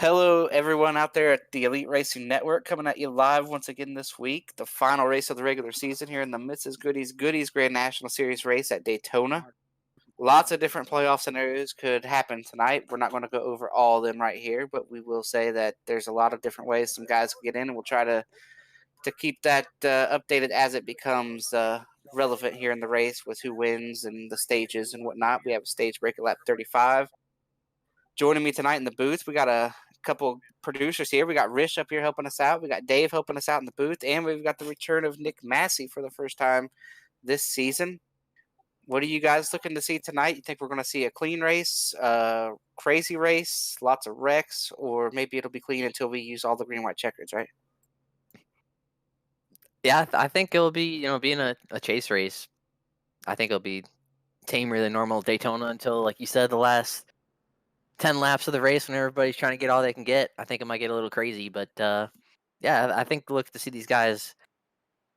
Hello, everyone out there at the Elite Racing Network, coming at you live once again this week. The final race of the regular season here in the Mrs. Goody's Grand National Series race at Daytona. Lots of different playoff scenarios could happen tonight. We're not going to go over all of them right here, but we will say that there's a lot of different ways some guys can get in, and we'll try to keep that updated as it becomes relevant here in the race with who wins and the stages and whatnot. We have a stage break at lap 35. Joining me tonight in the booth, we got a couple producers here. We got Rish up here helping us out. We got Dave helping us out in the booth, and we've got the return of Nick Massey for the first time this season. What are you guys looking to see tonight? You think we're going to see a clean race, crazy race, lots of wrecks, or maybe it'll be clean until we use all the green white checkers, right? Yeah, I think it'll be, being a chase race. I think it'll be tamer than normal Daytona until, like you said, the last 10 laps of the race when everybody's trying to get all they can get. I think it might get a little crazy, but yeah, I think look to see these guys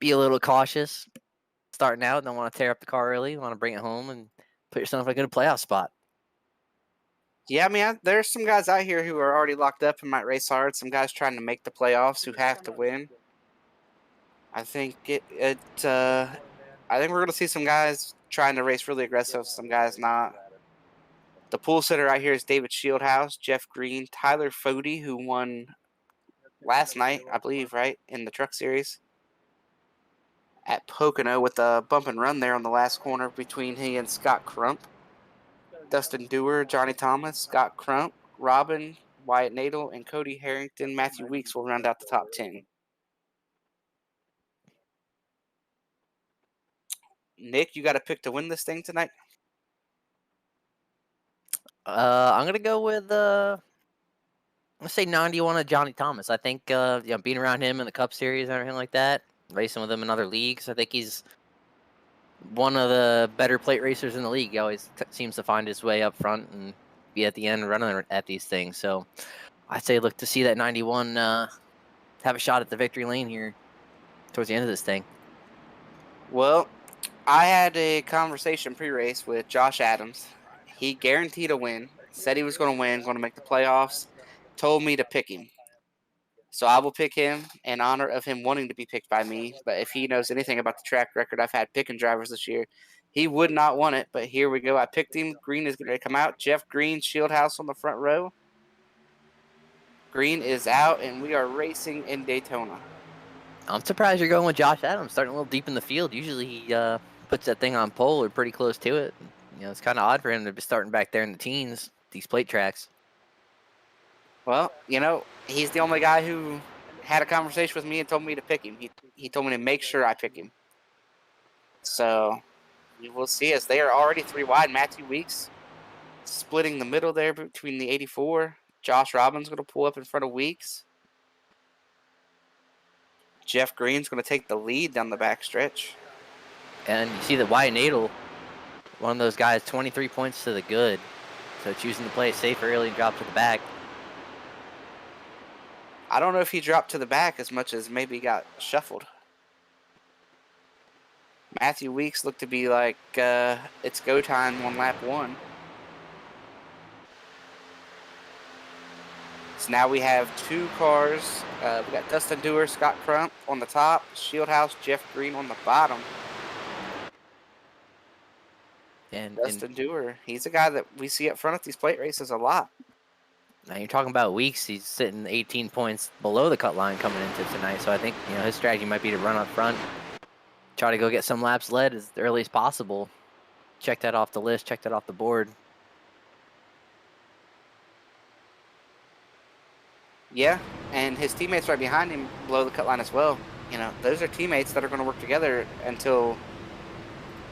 be a little cautious starting out. Don't want to tear up the car early. Want to bring it home and put yourself in a good playoff spot. Yeah, I mean, there's some guys out here who are already locked up and might race hard. Some guys trying to make the playoffs who have to win. I think I think we're going to see some guys trying to race really aggressive, some guys not. The pool sitter right here is David Shieldhouse, Jeff Green, Tyler Fody, who won last night, I believe, right, in the Truck Series at Pocono with a bump and run there on the last corner between he and Scott Crump. Dustin Dewar, Johnny Thomas, Scott Crump, Robin, Wyatt Nadel, and Cody Harrington. Matthew Weeks will round out the top 10. Nick, you got to pick to win this thing tonight? I'm gonna go with let's say 91 of Johnny Thomas. I think being around him in the Cup Series and everything like that, racing with him in other leagues, I think he's one of the better plate racers in the league. He always seems to find his way up front and be at the end running at these things. So I'd say look to see that 91 have a shot at the victory lane here towards the end of this thing. Well, I had a conversation pre-race with Josh Adams. He guaranteed a win, said he was going to win, going to make the playoffs, told me to pick him. So I will pick him in honor of him wanting to be picked by me. But if he knows anything about the track record I've had picking drivers this year, he would not want it. But here we go. I picked him. Green is going to come out. Jeff Green, Shieldhouse on the front row. Green is out, and we are racing in Daytona. I'm surprised you're going with Josh Adams, starting a little deep in the field. Usually he puts that thing on pole or pretty close to it. It's kind of odd for him to be starting back there in the teens, these plate tracks. Well, he's the only guy who had a conversation with me and told me to pick him. He told me to make sure I pick him. So we will see, as they are already 3 wide. Matthew Weeks splitting the middle there between the 84. Josh Robbins going to pull up in front of Weeks. Jeff Green's going to take the lead down the backstretch. And you see that Wyatt Nadel, one of those guys, 23 points to the good. So choosing to play it safe early and drop to the back. I don't know if he dropped to the back as much as maybe got shuffled. Matthew Weeks looked to be like it's go time on lap 1. So now we have 2 cars. We got Dustin Dewar, Scott Crump on the top, Shieldhouse, Jeff Green on the bottom. And Dustin Dewar, he's a guy that we see up front at these plate races a lot. Now you're talking about Weeks. He's sitting 18 points below the cut line coming into tonight. So I think his strategy might be to run up front, try to go get some laps led as early as possible. Check that off the list. Check that off the board. Yeah, and his teammates right behind him below the cut line as well. Those are teammates that are going to work together until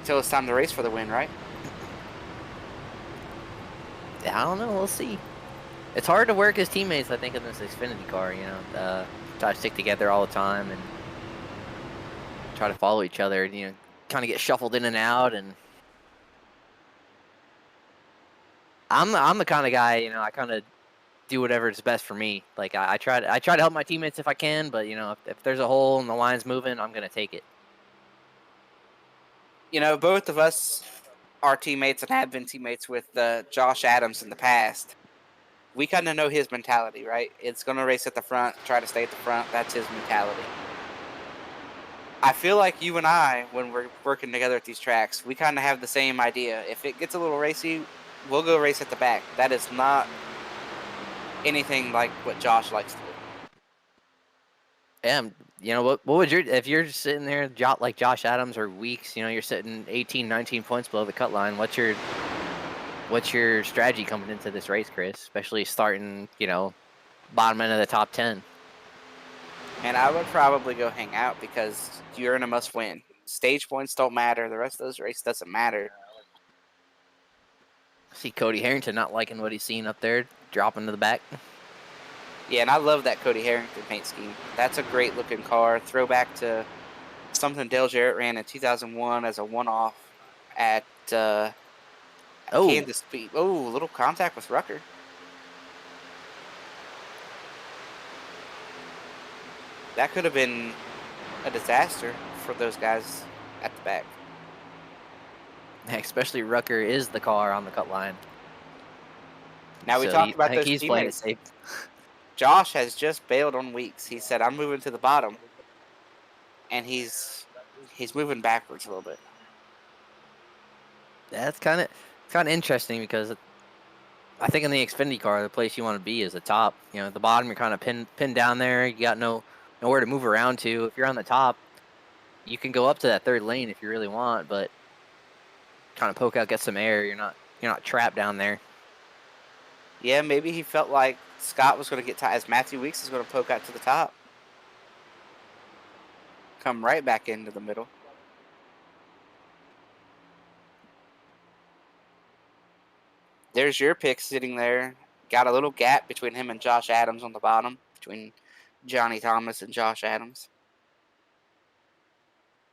it's time to race for the win, right? I don't know. We'll see. It's hard to work as teammates, I think, in this Xfinity car. Try to stick together all the time and try to follow each other. Kind of get shuffled in and out. And I'm the kind of guy. I kind of do whatever is best for me. Like I try to help my teammates if I can, but if there's a hole and the line's moving, I'm gonna take it. Both of us are teammates and have been teammates with Josh Adams in the past. we kind of know his mentality, right? It's going to race at the front, try to stay at the front. That's his mentality. I feel like you and I, when we're working together at these tracks, we kind of have the same idea. If it gets a little racy, we'll go race at the back. That is not anything like what Josh likes to do. Yeah, you know what would your if you're sitting there like Josh Adams or Weeks, you know, you're sitting 18, 19 points below the cut line. What's your strategy coming into this race, Chris? Especially starting, you know, bottom end of the top 10. And I would probably go hang out because you're in a must win. Stage points don't matter. The rest of those races doesn't matter. See Cody Harrington not liking what he's seeing up there, dropping to the back. Yeah, and I love that Cody Harrington paint scheme. That's a great looking car. Throwback to something Dale Jarrett ran in 2001 as a one-off at Kansas Speed. Oh, a little contact with Rucker. That could have been a disaster for those guys at the back. Especially Rucker is the car on the cut line. Now we talked about those he's playing it teammates. safe. Josh has just bailed on Weeks. He said, "I'm moving to the bottom," and he's moving backwards a little bit. That's kind of interesting because I think in the Xfinity car, the place you want to be is the top. You know, at the bottom you're kind of pinned down there. You got nowhere to move around to. If you're on the top, you can go up to that third lane if you really want, but kind of poke out, get some air. You're not trapped down there. Yeah, maybe he felt like Scott was going to get tight as Matthew Weeks is going to poke out to the top. Come right back into the middle. There's your pick sitting there. Got a little gap between him and Josh Adams on the bottom, between Johnny Thomas and Josh Adams.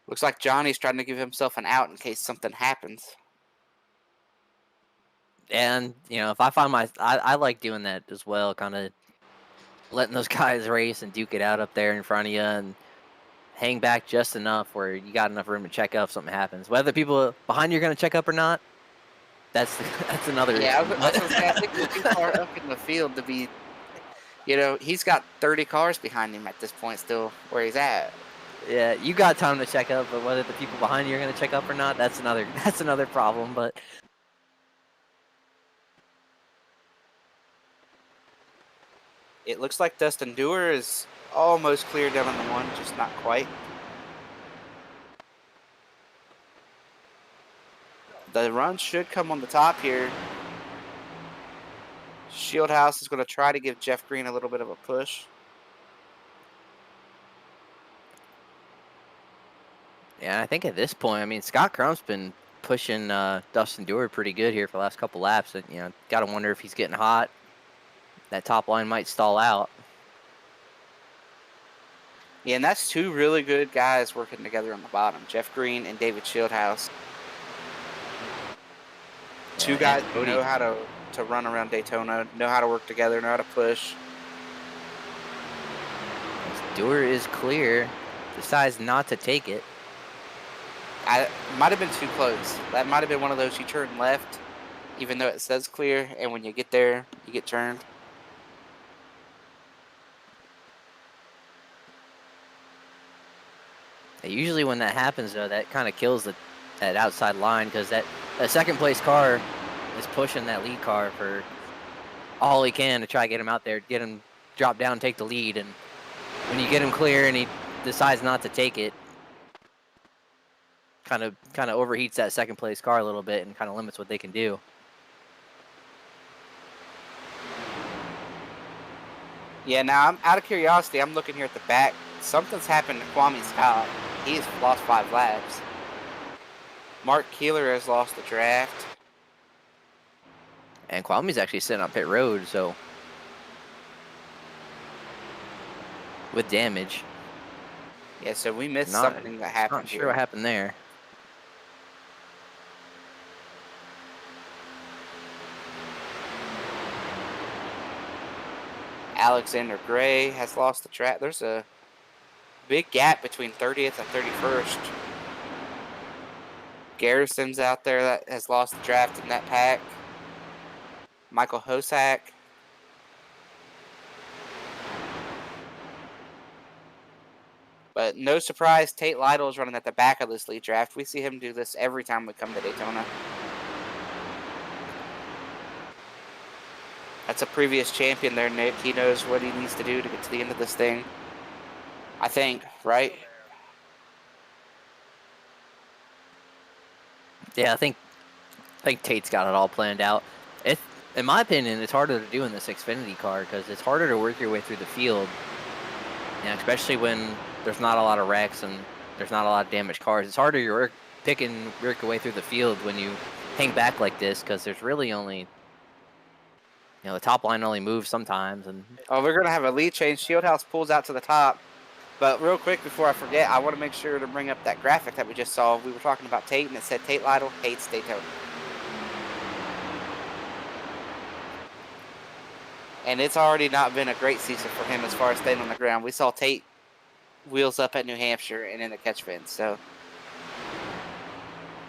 Looks like Johnny's trying to give himself an out in case something happens. And, you know, if I find I like doing that as well, kind of letting those guys race and duke it out up there in front of you and hang back just enough where you got enough room to check up if something happens. Whether people behind you are going to check up or not, that's another issue. Yeah, I think we're too far up in the field to be, you know, he's got 30 cars behind him at this point still where he's at. Yeah, you got time to check up, but whether the people behind you are going to check up or not, that's another problem, but it looks like Dustin Dewar is almost clear down on the one, just not quite. The run should come on the top here. Shieldhouse is going to try to give Jeff Green a little bit of a push. yeah, I think at this point, I mean, Scott Crump's been pushing Dustin Dewar pretty good here for the last couple laps. And, you know, got to wonder if he's getting hot. That top line might stall out. Yeah, and that's two really good guys working together on the bottom, Jeff Green and David Shieldhouse. Two guys who know how to run around Daytona, know how to work together, know how to push. Dewar is clear, decides not to take it. It might have been too close. That might have been one of those you turn left, even though it says clear, and when you get there, you get turned. Usually when that happens, though, that kind of kills that outside line because that second place car is pushing that lead car for all he can to try to get him out there, get him drop down, take the lead. And when you get him clear and he decides not to take it, kind of overheats that second place car a little bit and kind of limits what they can do. Yeah, now I'm out of curiosity. I'm looking here at the back. Something's happened to Kwame Scott. He's lost 5 laps. Mark Keeler has lost the draft. And Kwame's actually sitting on pit road, so with damage. Yeah, so we missed something that happened. Not sure what happened there. Alexander Gray has lost the track. There's a big gap between 30th and 31st. Garrison's out there that has lost the draft in that pack. Michael Hosack. But no surprise, Tate Lytle is running at the back of this lead draft. We see him do this every time we come to Daytona. That's a previous champion there, Nick. He knows what he needs to do to get to the end of this thing. I think, right? Yeah, I think Tate's got it all planned out. In my opinion, it's harder to do in this Xfinity car because it's harder to work your way through the field, especially when there's not a lot of wrecks and there's not a lot of damaged cars. It's harder to work your way through the field when you hang back like this because there's really only, the top line only moves sometimes. And Oh, we're going to have a lead change. Shieldhouse pulls out to the top. But real quick, before I forget, I want to make sure to bring up that graphic that we just saw. We were talking about Tate, and it said Tate Lytle hates Daytona. And it's already not been a great season for him as far as staying on the ground. We saw Tate wheels up at New Hampshire and in the catch fence. So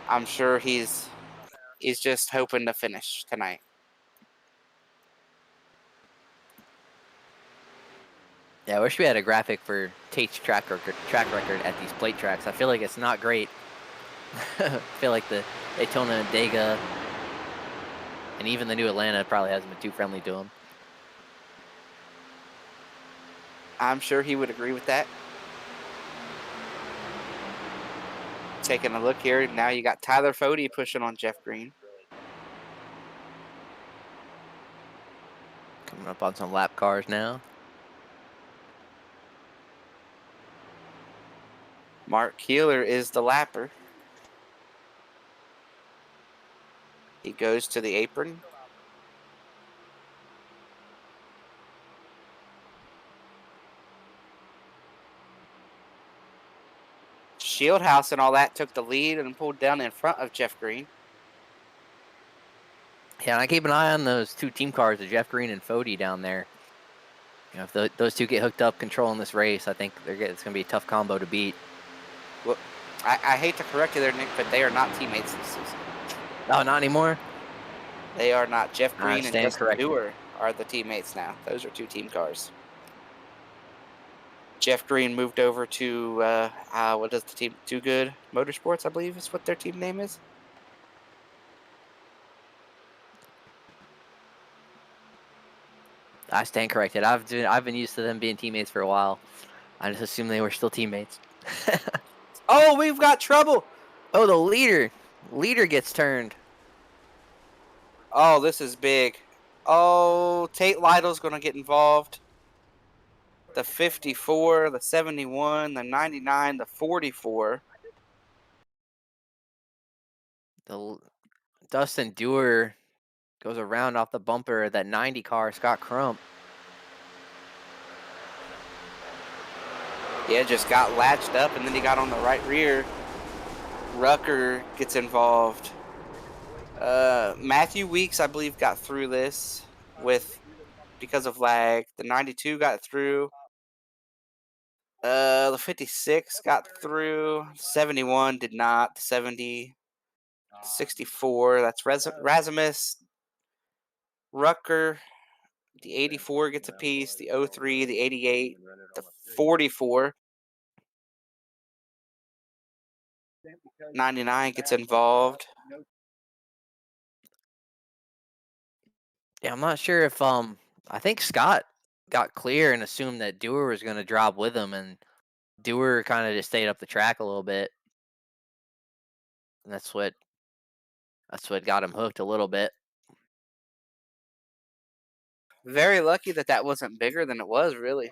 I'm sure he's just hoping to finish tonight. yeah, I wish we had a graphic for Tate's track record at these plate tracks. I feel like it's not great. I feel like the Daytona and Dega and even the new Atlanta probably hasn't been too friendly to him. I'm sure he would agree with that. Taking a look here, now you got Tyler Fode pushing on Jeff Green. Coming up on some lap cars now. Mark Keeler is the lapper. He goes to the apron. Shieldhouse and all that took the lead and pulled down in front of Jeff Green. Yeah, and I keep an eye on those two team cars, the Jeff Green and Fode down there. If those two get hooked up controlling this race, I think it's going to be a tough combo to beat. Well, I hate to correct you there, Nick, but they are not teammates this season. Oh, not anymore? They are not. Jeff Green and Justin corrected. Dewar are the teammates now. Those are two team cars. Jeff Green moved over to, what is the team? Too Good Motorsports, I believe is what their team name is. I stand corrected. I've been used to them being teammates for a while. I just assumed they were still teammates. Oh, we've got trouble. Oh, the leader gets turned. Oh, this is big. Oh, Tate Lytle's going to get involved. The 54, the 71, the 99, the 44. The Dustin Dewar goes around off the bumper of that 90 car, Scott Crump. Yeah, just got latched up, and then he got on the right rear. Rucker gets involved. Matthew Weeks, I believe, got through this because of lag. The 92 got through. The 56 got through. 71 did not. The 70, 64. That's Razimus. Rucker. The 84 gets a piece. The 03, the 88, the 44. 99 gets involved. Yeah, I'm not sure if I think Scott got clear and assumed that Dewar was going to drop with him, and Dewar kind of just stayed up the track a little bit. And that's what got him hooked a little bit. Very lucky that wasn't bigger than it was, really.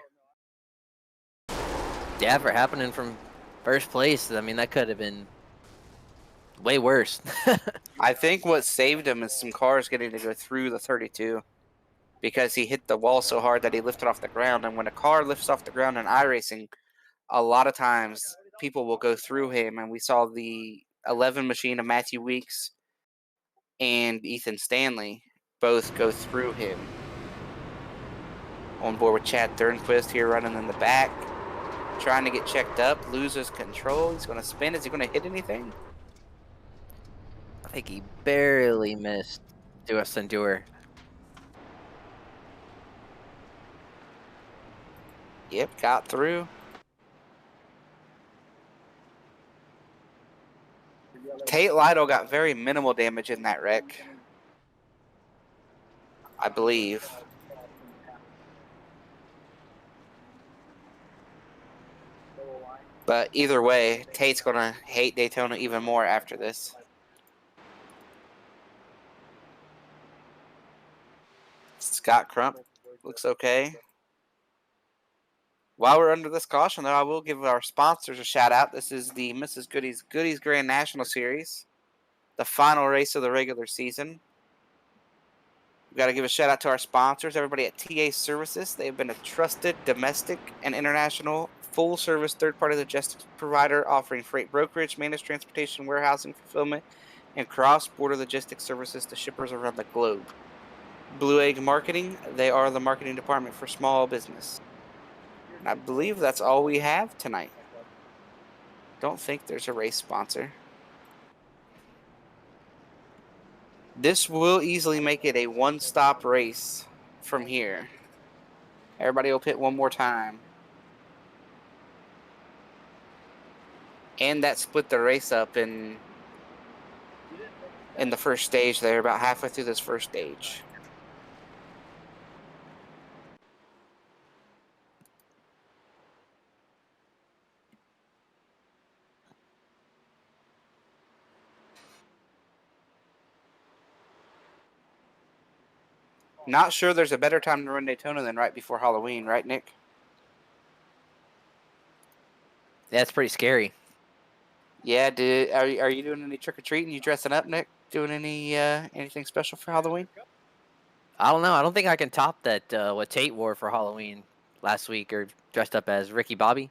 Yeah, for happening from first place, I mean, that could have been way worse. I think what saved him is some cars getting to go through the 32 because he hit the wall so hard that he lifted off the ground. And when a car lifts off the ground in iRacing, a lot of times people will go through him. And we saw the 11 machine of Matthew Weeks and Ethan Stanley both go through him. On board with Chad Thornquist here running in the back, trying to get checked up, loses control. He's going to spin. Is he going to hit anything? I think he barely missed Dustin Dewar. Yep, got through. Tate Lytle got very minimal damage in that wreck, I believe. But either way, Tate's going to hate Daytona even more after this. Scott Crump looks okay. While we're under this caution, though, I will give our sponsors a shout out. This is the Mrs. Goody's Grand National Series, the final race of the regular season. We've got to give a shout out to our sponsors, everybody at TA Services. They've been a trusted domestic and international full-service third-party logistics provider offering freight brokerage, managed transportation, warehousing, fulfillment, and cross-border logistics services to shippers around the globe. Blue Egg Marketing, they are the marketing department for small business. And I believe that's all we have tonight. Don't think there's a race sponsor. This will easily make it a one-stop race from here. Everybody will pit one more time. And that split the race up in the first stage there, about halfway through this first stage. Not sure there's a better time to run Daytona than right before Halloween, right, Nick? That's pretty scary. Yeah, are you doing any trick-or-treating? You dressing up, Nick? Doing any anything special for Halloween? I don't know. I don't think I can top that what Tate wore for Halloween last week, or dressed up as Ricky Bobby.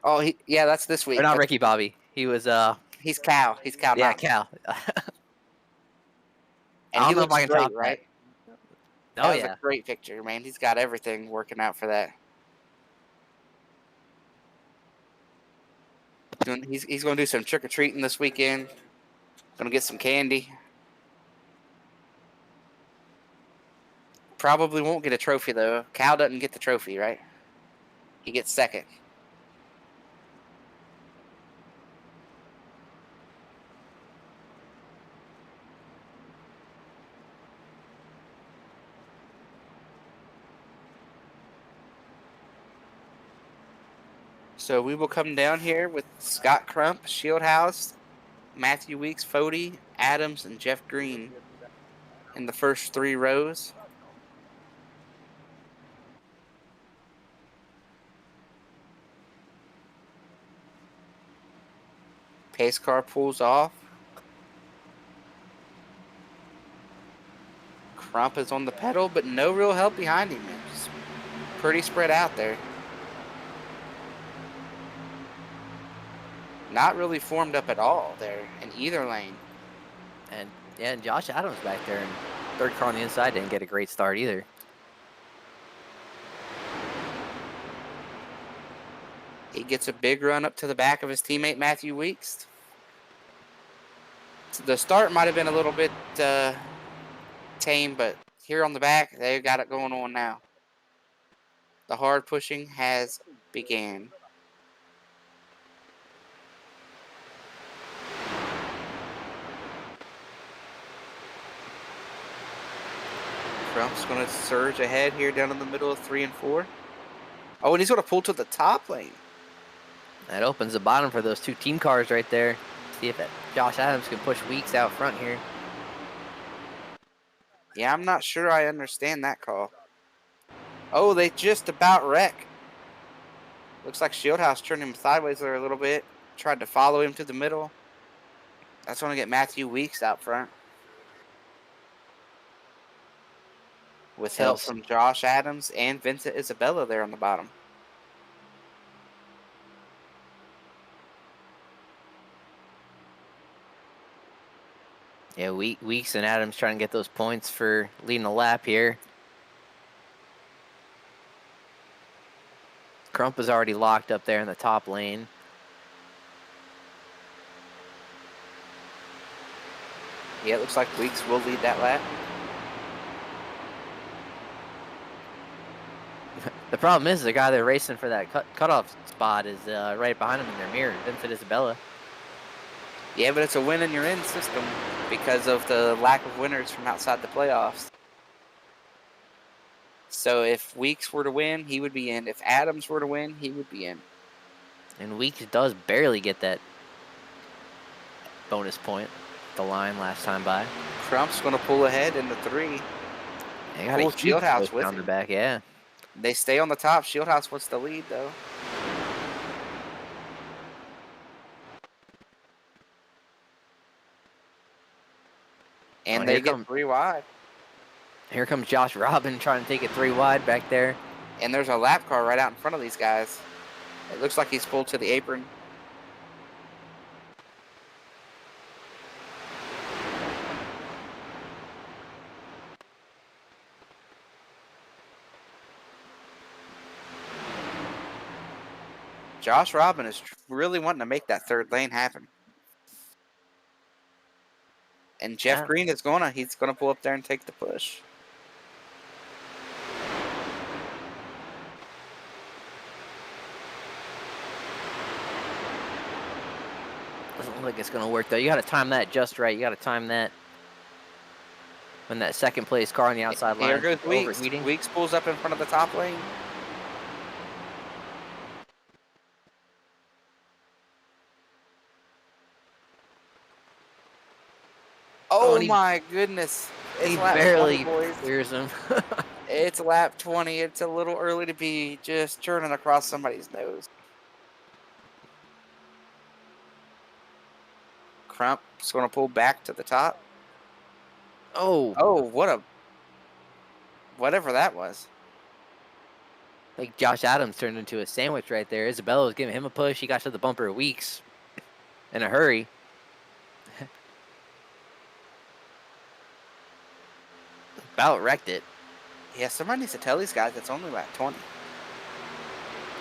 Oh, yeah, that's this week. Or not Ricky Bobby. He was he's Cal. He's Cal. yeah, Knox. Cal. And I he don't know if looks I can great, top right? that. That Oh was yeah. a great picture, man. He's got everything working out for that. He's going to do some trick-or-treating this weekend. Going to get some candy. Probably won't get a trophy, though. Cal doesn't get the trophy, right? He gets second. So we will come down here with Scott Crump, Shieldhouse, Matthew Weeks, Fody, Adams, and Jeff Green in the first three rows. Pace car pulls off. Crump is on the pedal, but no real help behind him. Just pretty spread out there. Not really formed up at all there in either lane. And yeah, and Josh Adams back there in third car on the inside didn't get a great start either. He gets a big run up to the back of his teammate Matthew Weeks. The start might have been a little bit tame, but here on the back, they've got it going on now. The hard pushing has began. Crump's going to surge ahead here down in the middle of 3 and 4. Oh, and he's going to pull to the top lane. That opens the bottom for those two team cars right there. See if Josh Adams can push Weeks out front here. Yeah, I'm not sure I understand that call. Oh, they just about wreck. Looks like Shieldhouse turned him sideways there a little bit. Tried to follow him to the middle. That's going to get Matthew Weeks out front. With help from Josh Adams and Vincent Isabella there on the bottom. Yeah, Weeks and Adams trying to get those points for leading the lap here. Crump is already locked up there in the top lane. Yeah, it looks like Weeks will lead that lap. The problem is the guy they're racing for that cutoff spot is right behind him in their mirror, Vincent Isabella. Yeah, but it's a win in your in system because of the lack of winners from outside the playoffs. So if Weeks were to win, he would be in. If Adams were to win, he would be in. And Weeks does barely get that bonus point. The line last time by. Crump's going to pull ahead in the 3. They got a Pull huge push Shieldhouse with down the him. back, yeah. They stay on the top. Shieldhouse wants the lead, though. And they get 3 wide. Here comes Josh Robin trying to take it 3 wide back there. And there's a lap car right out in front of these guys. It looks like he's pulled to the apron. Josh Robin is really wanting to make that third lane happen. And Jeff Green is he's gonna pull up there and take the push. Doesn't look like it's gonna work though. You gotta time that just right. You gotta time that when that second place car on the outside line. Here goes Weeks. Weeks pulls up in front of the top lane. Oh my goodness. He barely clears him. It's lap 20. It's a little early to be just turning across somebody's nose. Crump's going to pull back to the top. Oh. Oh, whatever that was. Like Josh Adams turned into a sandwich right there. Isabella was giving him a push. He got to the bumper of Weeks in a hurry. About wrecked it. Yeah, somebody needs to tell these guys it's only lap 20.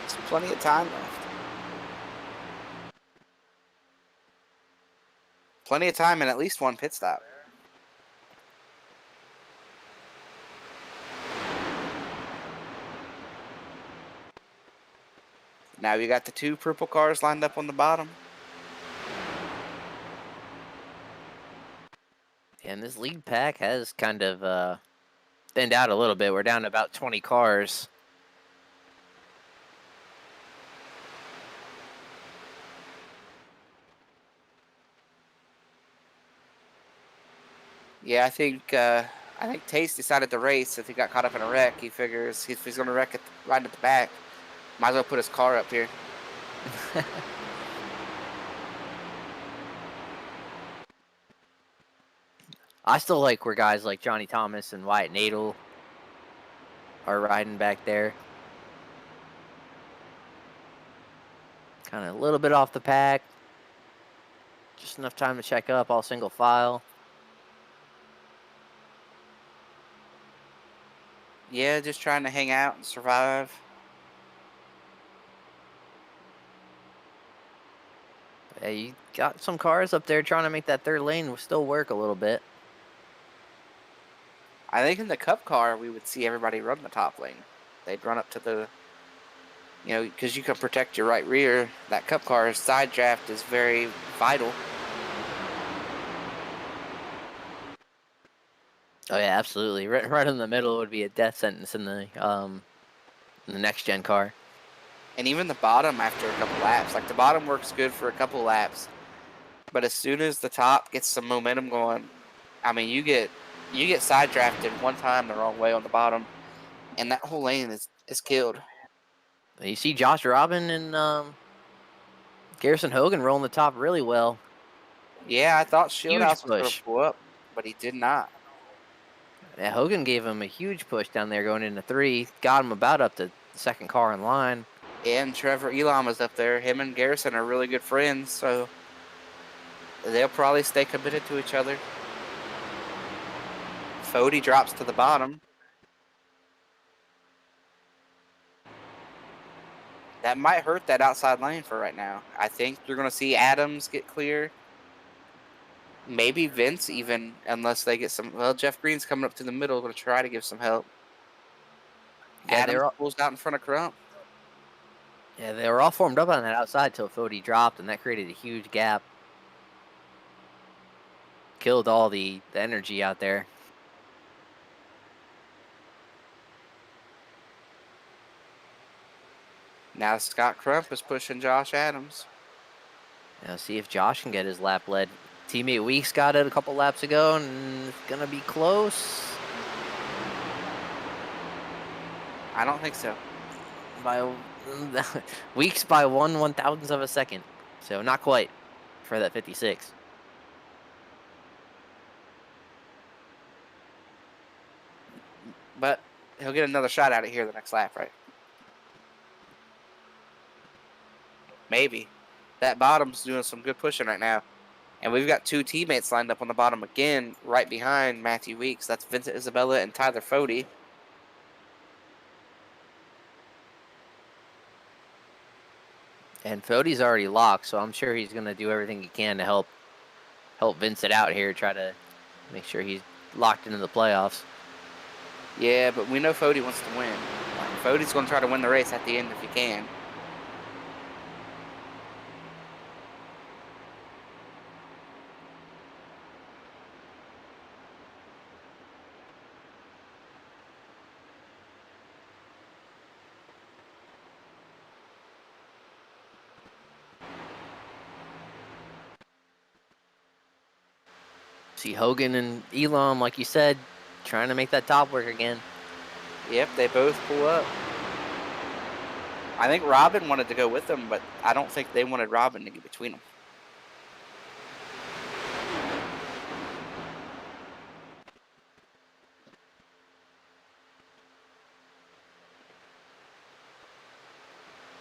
There's plenty of time left. Plenty of time and at least one pit stop. Now you got the 2 purple cars lined up on the bottom. And this lead pack has kind of thinned out a little bit. We're down to about 20 cars. Yeah, I think Taste decided to race if he got caught up in a wreck. He figures if he's going to wreck it right at the back, might as well put his car up here. I still like where guys like Johnny Thomas and Wyatt Nadel are riding back there. Kind of a little bit off the pack. Just enough time to check up, all single file. Yeah, just trying to hang out and survive. Yeah, you got some cars up there trying to make that third lane still work a little bit. I think in the Cup car, we would see everybody run the top lane. They'd run up to the, because you can protect your right rear. That Cup car's side draft is very vital. Oh yeah, absolutely. Right in the middle would be a death sentence in the next gen car. And even the bottom after a couple laps, like the bottom works good for a couple laps, but as soon as the top gets some momentum going, I mean, you get side drafted one time the wrong way on the bottom, and that whole lane is killed. You see Josh Robin and Garrison Hogan rolling the top really well. Yeah, I thought Shieldhouse was going to pull up, but he did not. Yeah, Hogan gave him a huge push down there going into 3. Got him about up to the second car in line. And Trevor Elam is up there. Him and Garrison are really good friends, so they'll probably stay committed to each other. Fody drops to the bottom. That might hurt that outside lane for right now. I think you're going to see Adams get clear. Maybe Vince even, unless they get some. Well, Jeff Green's coming up to the middle, going to try to give some help. Yeah, Adams pulls out in front of Crump. Yeah, they were all formed up on that outside till Fody dropped, and that created a huge gap. killed all the energy out there. Now Scott Crump is pushing Josh Adams. Now see if Josh can get his lap led. Teammate Weeks got it a couple laps ago, and it's gonna be close. I don't think so. By Weeks by 1/1000th of a second, so not quite for that 56. But he'll get another shot at it here the next lap, right? Maybe. That bottom's doing some good pushing right now. And we've got two teammates lined up on the bottom again, right behind Matthew Weeks. That's Vincent Isabella and Tyler Fode. And Fode's already locked, so I'm sure he's gonna do everything he can to help Vincent out here, try to make sure he's locked into the playoffs. Yeah, but we know Fode wants to win. Fode's going to try to win the race at the end if he can. See Hogan and Elam, like you said, trying to make that top work again. Yep, they both pull up. I think Robin wanted to go with them, but I don't think they wanted Robin to get between them.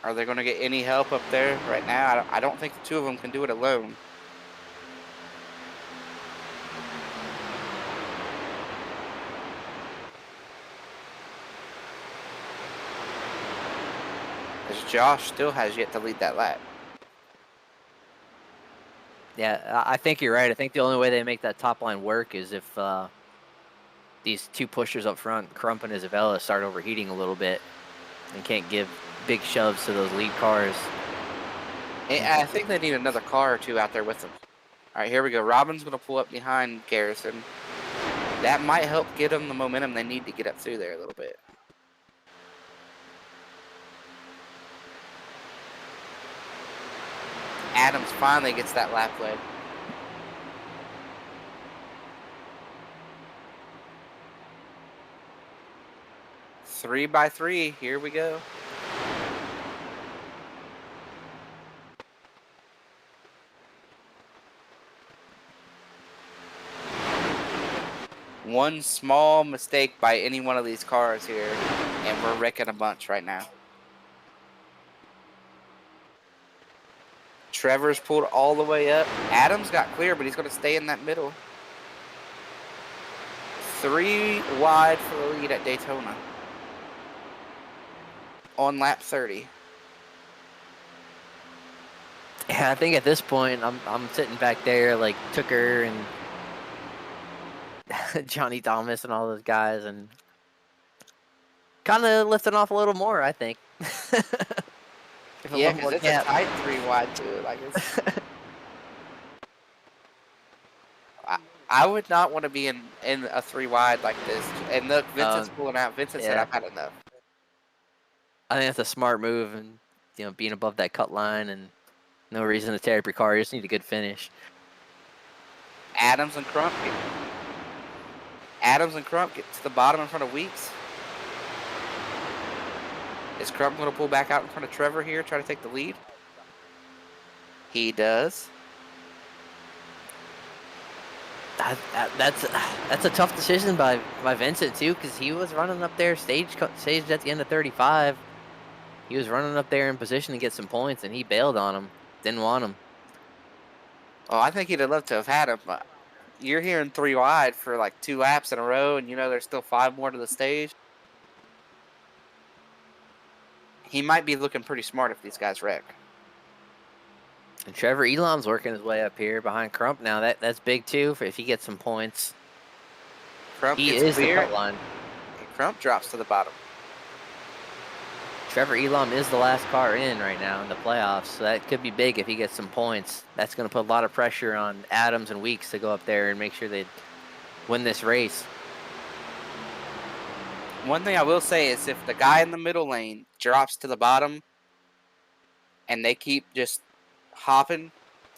Are they going to get any help up there right now? I don't think the two of them can do it alone. As Josh still has yet to lead that lap. Yeah, I think you're right. I think the only way they make that top line work is if these two pushers up front, Crump and Isabella, start overheating a little bit and can't give big shoves to those lead cars. I think they need another car or two out there with them. All right, here we go. Robin's going to pull up behind Garrison. That might help get them the momentum they need to get up through there a little bit. Adams finally gets that lap led. Three by three. Here we go. One small mistake by any one of these cars here, and we're wrecking a bunch right now. Trevor's pulled all the way up. Adams got clear, but he's going to stay in that middle. 3 wide for the lead at Daytona on lap 30. Yeah, I think at this point I'm sitting back there like Tooker and Johnny Thomas and all those guys, and kind of lifting off a little more, I think. Yeah, because it's a tight 3 wide too. Like it's, I would not want to be in a 3 wide like this. And look, Vincent's pulling out. Vincent said, "I've had enough." I think that's a smart move, and being above that cut line, and no reason to tear up your car. You just need a good finish. Adams and Crump get to the bottom in front of Weeks. Is Crump going to pull back out in front of Trevor here, try to take the lead? He does. That's a tough decision by Vincent too, because he was running up there staged at the end of 35. He was running up there in position to get some points, and he bailed on him. Didn't want him. Oh, I think he'd have loved to have had him. But you're hearing 3 wide for like 2 laps in a row, and there's still 5 more to the stage. He might be looking pretty smart if these guys wreck. And Trevor Elam's working his way up here behind Crump now. That's big too if he gets some points. Crump he gets is clear, the cut line. And Crump drops to the bottom. Trevor Elam is the last car in right now in the playoffs, so that could be big if he gets some points. That's going to put a lot of pressure on Adams and Weeks to go up there and make sure they win this race. One thing I will say is if the guy in the middle lane drops to the bottom and they keep just hopping,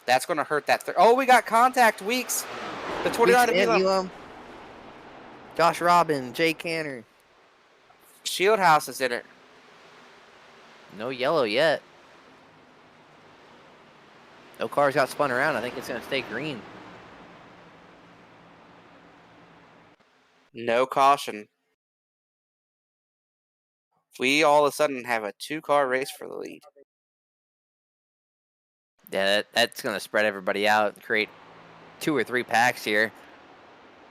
that's going to hurt that. Oh, we got contact, Weeks. The 29 of Elam. Josh Robin, Jay Canner. Shieldhouse is in it. No yellow yet. No cars got spun around. I think it's going to stay green. No caution. We all of a sudden have a 2-car race for the lead. Yeah, that's going to spread everybody out and create 2 or 3 packs here.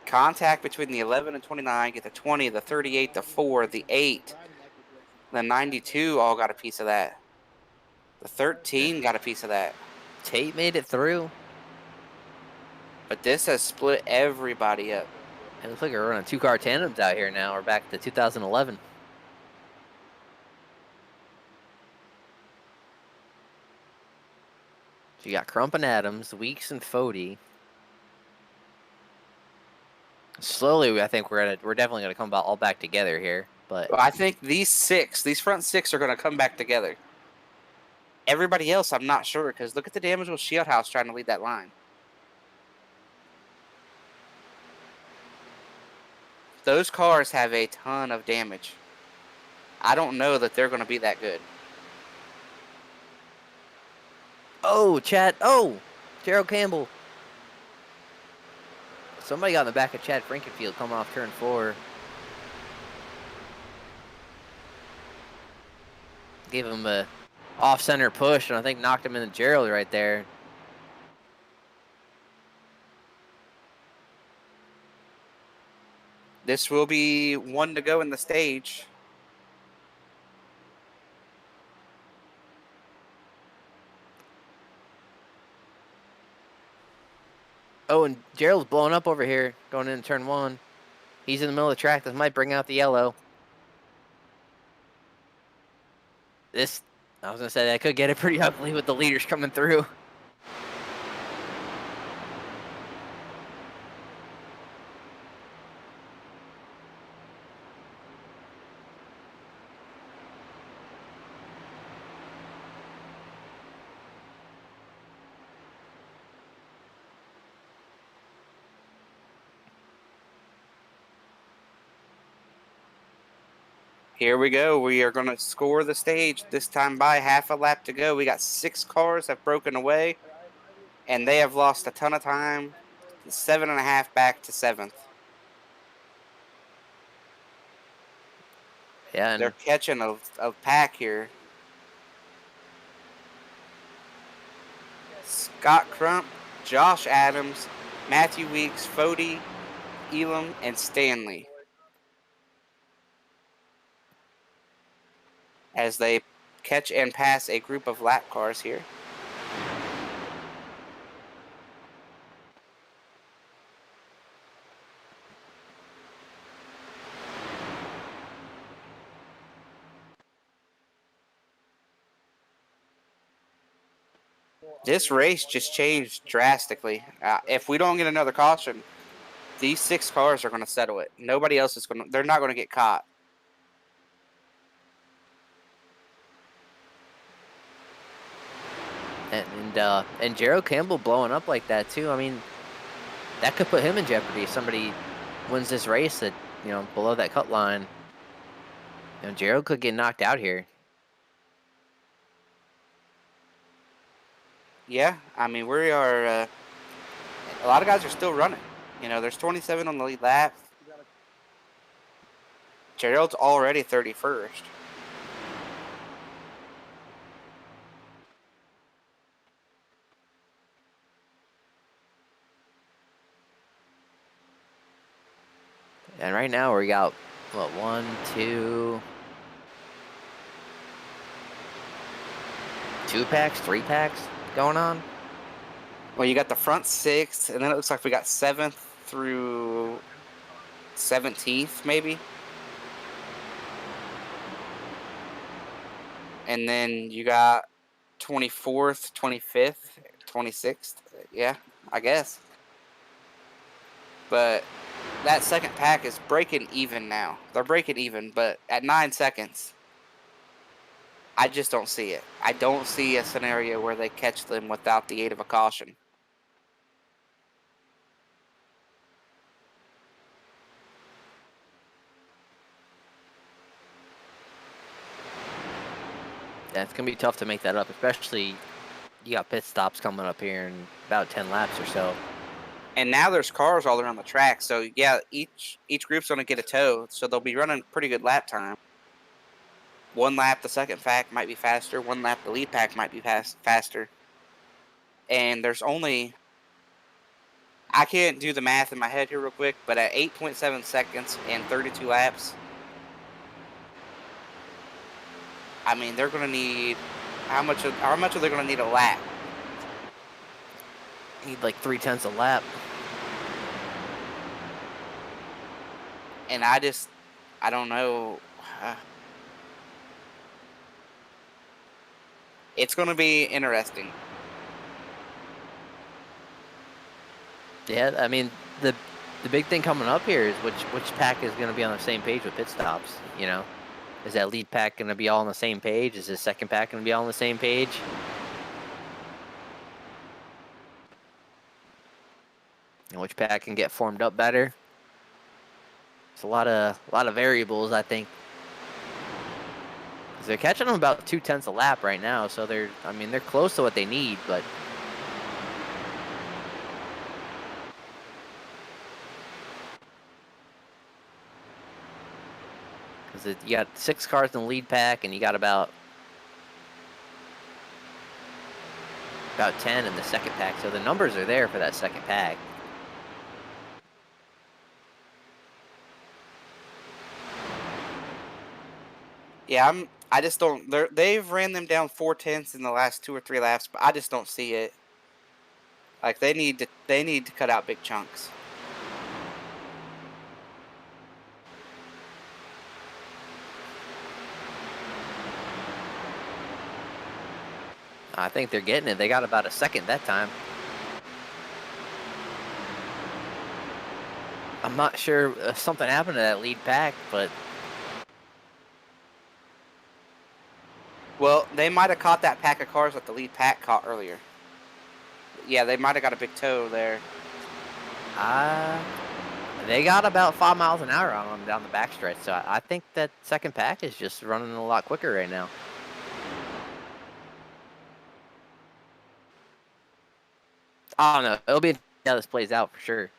Contact between the 11 and 29, get the 20, the 38, the 4, the 8. The 92 all got a piece of that. The 13 got a piece of that. Tate made it through. But this has split everybody up. It looks like we're running 2-car tandems out here now. We're back to 2011. So you got Crump and Adams, Weeks and Fody. Slowly, I think we're definitely gonna come all back together here. But I think these front 6 are going to come back together. Everybody else, I'm not sure, because look at the damage with Shieldhouse trying to lead that line. Those cars have a ton of damage. I don't know that they're going to be that good. oh, Chad! Oh, Gerald Campbell. Somebody got in the back of Chad Frankenfield coming off turn 4. Gave him a off-center push, and I think knocked him into Gerald right there. This will be 1 to go in the stage. Oh, and Gerald's blowing up over here, going into turn 1. He's in the middle of the track. This might bring out the yellow. I was going to say, that could get it pretty ugly with the leaders coming through. Here we go. We are going to score the stage this time by half a lap to go. We got 6 cars have broken away, and they have lost a ton of time. 7.5 back to 7th. Yeah, and they're catching a pack here. Scott Crump, Josh Adams, Matthew Weeks, Fody, Elam, and Stanley. As they catch and pass a group of lap cars here. This race just changed drastically. If we don't get another caution, these 6 cars are going to settle it. Nobody else is going to, they're not going to get caught. And Gerald Campbell blowing up like that too. I mean, that could put him in jeopardy if somebody wins this race at, below that cut line. Gerald could get knocked out here. Yeah, I mean, we are, a lot of guys are still running. There's 27 on the lead lap. Gerald's already 31st. And right now we got, 1, 2... 2 packs, 3 packs going on? Well, you got the front 6, and then it looks like we got 7th through 17th, maybe. and then you got 24th, 25th, 26th. Yeah, I guess. But that second pack is breaking even now. They're breaking even, but at 9 seconds, I just don't see it. I don't see a scenario where they catch them without the aid of a caution. Yeah, it's gonna be tough to make that up, especially you got pit stops coming up here in about 10 laps or so. And now there's cars all around the track, so yeah, each group's gonna get a tow, so they'll be running pretty good lap time. One lap, the second pack might be faster. One lap, the lead pack might be faster. And there's only, I can't do the math in my head here real quick, but at 8.7 seconds and 32 laps, I mean they're gonna need how much are they gonna need a lap? Need like 3/10 a lap. And I don't know. It's gonna be interesting. Yeah, I mean the big thing coming up here is which pack is gonna be on the same page with pit stops. You know, is that lead pack gonna be all on the same page? Is the second pack gonna be all on the same page? And which pack can get formed up better? It's a lot of variables, I think. 'Cause they're catching them about 2/10 a lap right now, so they're close to what they need, but because you got 6 cars in the lead pack, and you got about 10 in the second pack, so the numbers are there for that second pack. Yeah, I just don't. They've ran them down 4/10 in the last 2 or 3 laps, but I just don't see it. Like they need to cut out big chunks. I think they're getting it. They got about a second that time. I'm not sure if something happened to that lead pack, but Well, they might have caught that pack of cars that the lead pack caught earlier. Yeah, they might have got a big tow there. they got about 5 miles an hour on them down the backstretch, so I think that second pack is just running a lot quicker right now. I don't know. It'll be how this plays out for sure.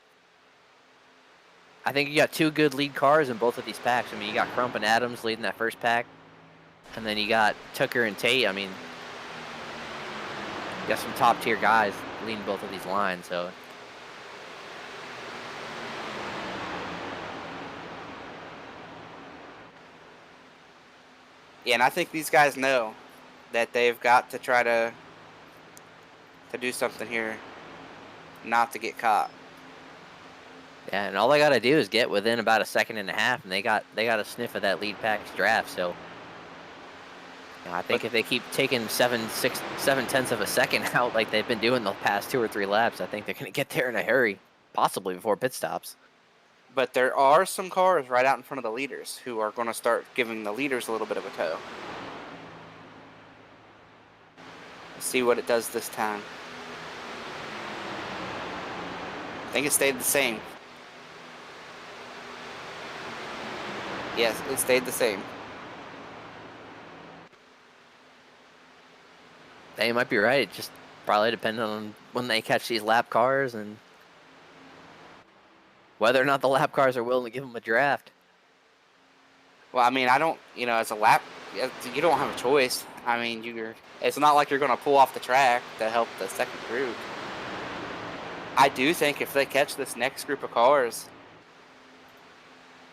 I think you got 2 good lead cars in both of these packs. I mean, you got Crump and Adams leading that first pack, and then you got Tucker and Tate. I mean, you got some top tier guys leading both of these lines, so. Yeah, and I think these guys know that they've got to try to do something here, not to get caught. Yeah, and all they got to do is get within about a second and a half, and they got a sniff of that lead pack's draft. So, I think if they keep taking 7/10 of a second out like they've been doing the past 2 or 3 laps, I think they're going to get there in a hurry, possibly before pit stops. But there are some cars right out in front of the leaders who are going to start giving the leaders a little bit of a tow. Let's see what it does this time. I think it stayed the same. Yes, it stayed the same. They might be right. Just probably depending on when they catch these lap cars and whether or not the lap cars are willing to give them a draft. Well, I mean, I don't, as a lap, you don't have a choice. I mean, it's not like you're going to pull off the track to help the second group. I do think if they catch this next group of cars,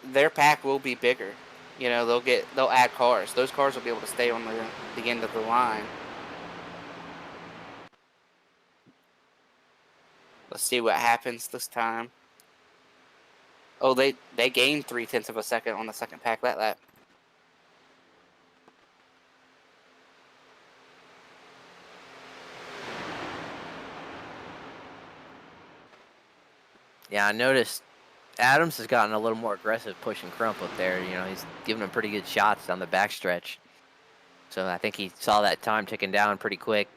their pack will be bigger. They'll add cars. Those cars will be able to stay on the end of the line. Let's see what happens this time. Oh, they gained 0.3 of a second on the second pack that lap. Yeah, I noticed Adams has gotten a little more aggressive pushing Crump up there. You know, he's giving him pretty good shots down the backstretch. So I think he saw that time ticking down pretty quick.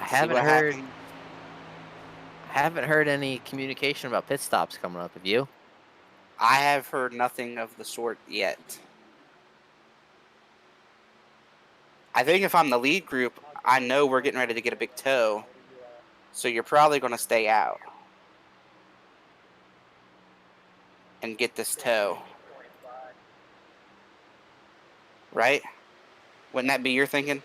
I See haven't what heard happens. I haven't heard any communication about pit stops coming up. Have you? I have heard nothing of the sort yet. I think if I'm the lead group, I know we're getting ready to get a big tow, so you're probably going to stay out and get this tow, right? Wouldn't that be your thinking?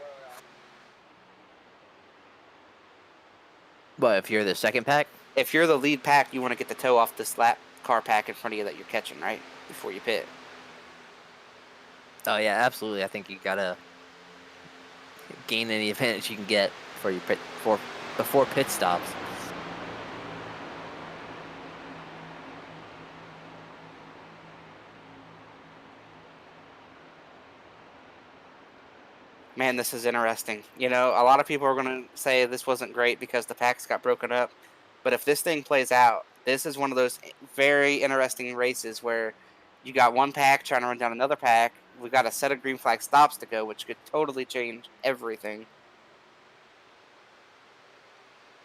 But if you're the second pack? If you're the lead pack, you want to get the tow off this lap car pack in front of you that you're catching, right? Before you pit. Oh yeah, absolutely. I think you gotta gain any advantage you can get for your before pit stops. Man, this is interesting. You know, a lot of people are going to say this wasn't great because the packs got broken up. But if this thing plays out, this is one of those very interesting races where you got one pack trying to run down another pack. We got a set of green flag stops to go, which could totally change everything.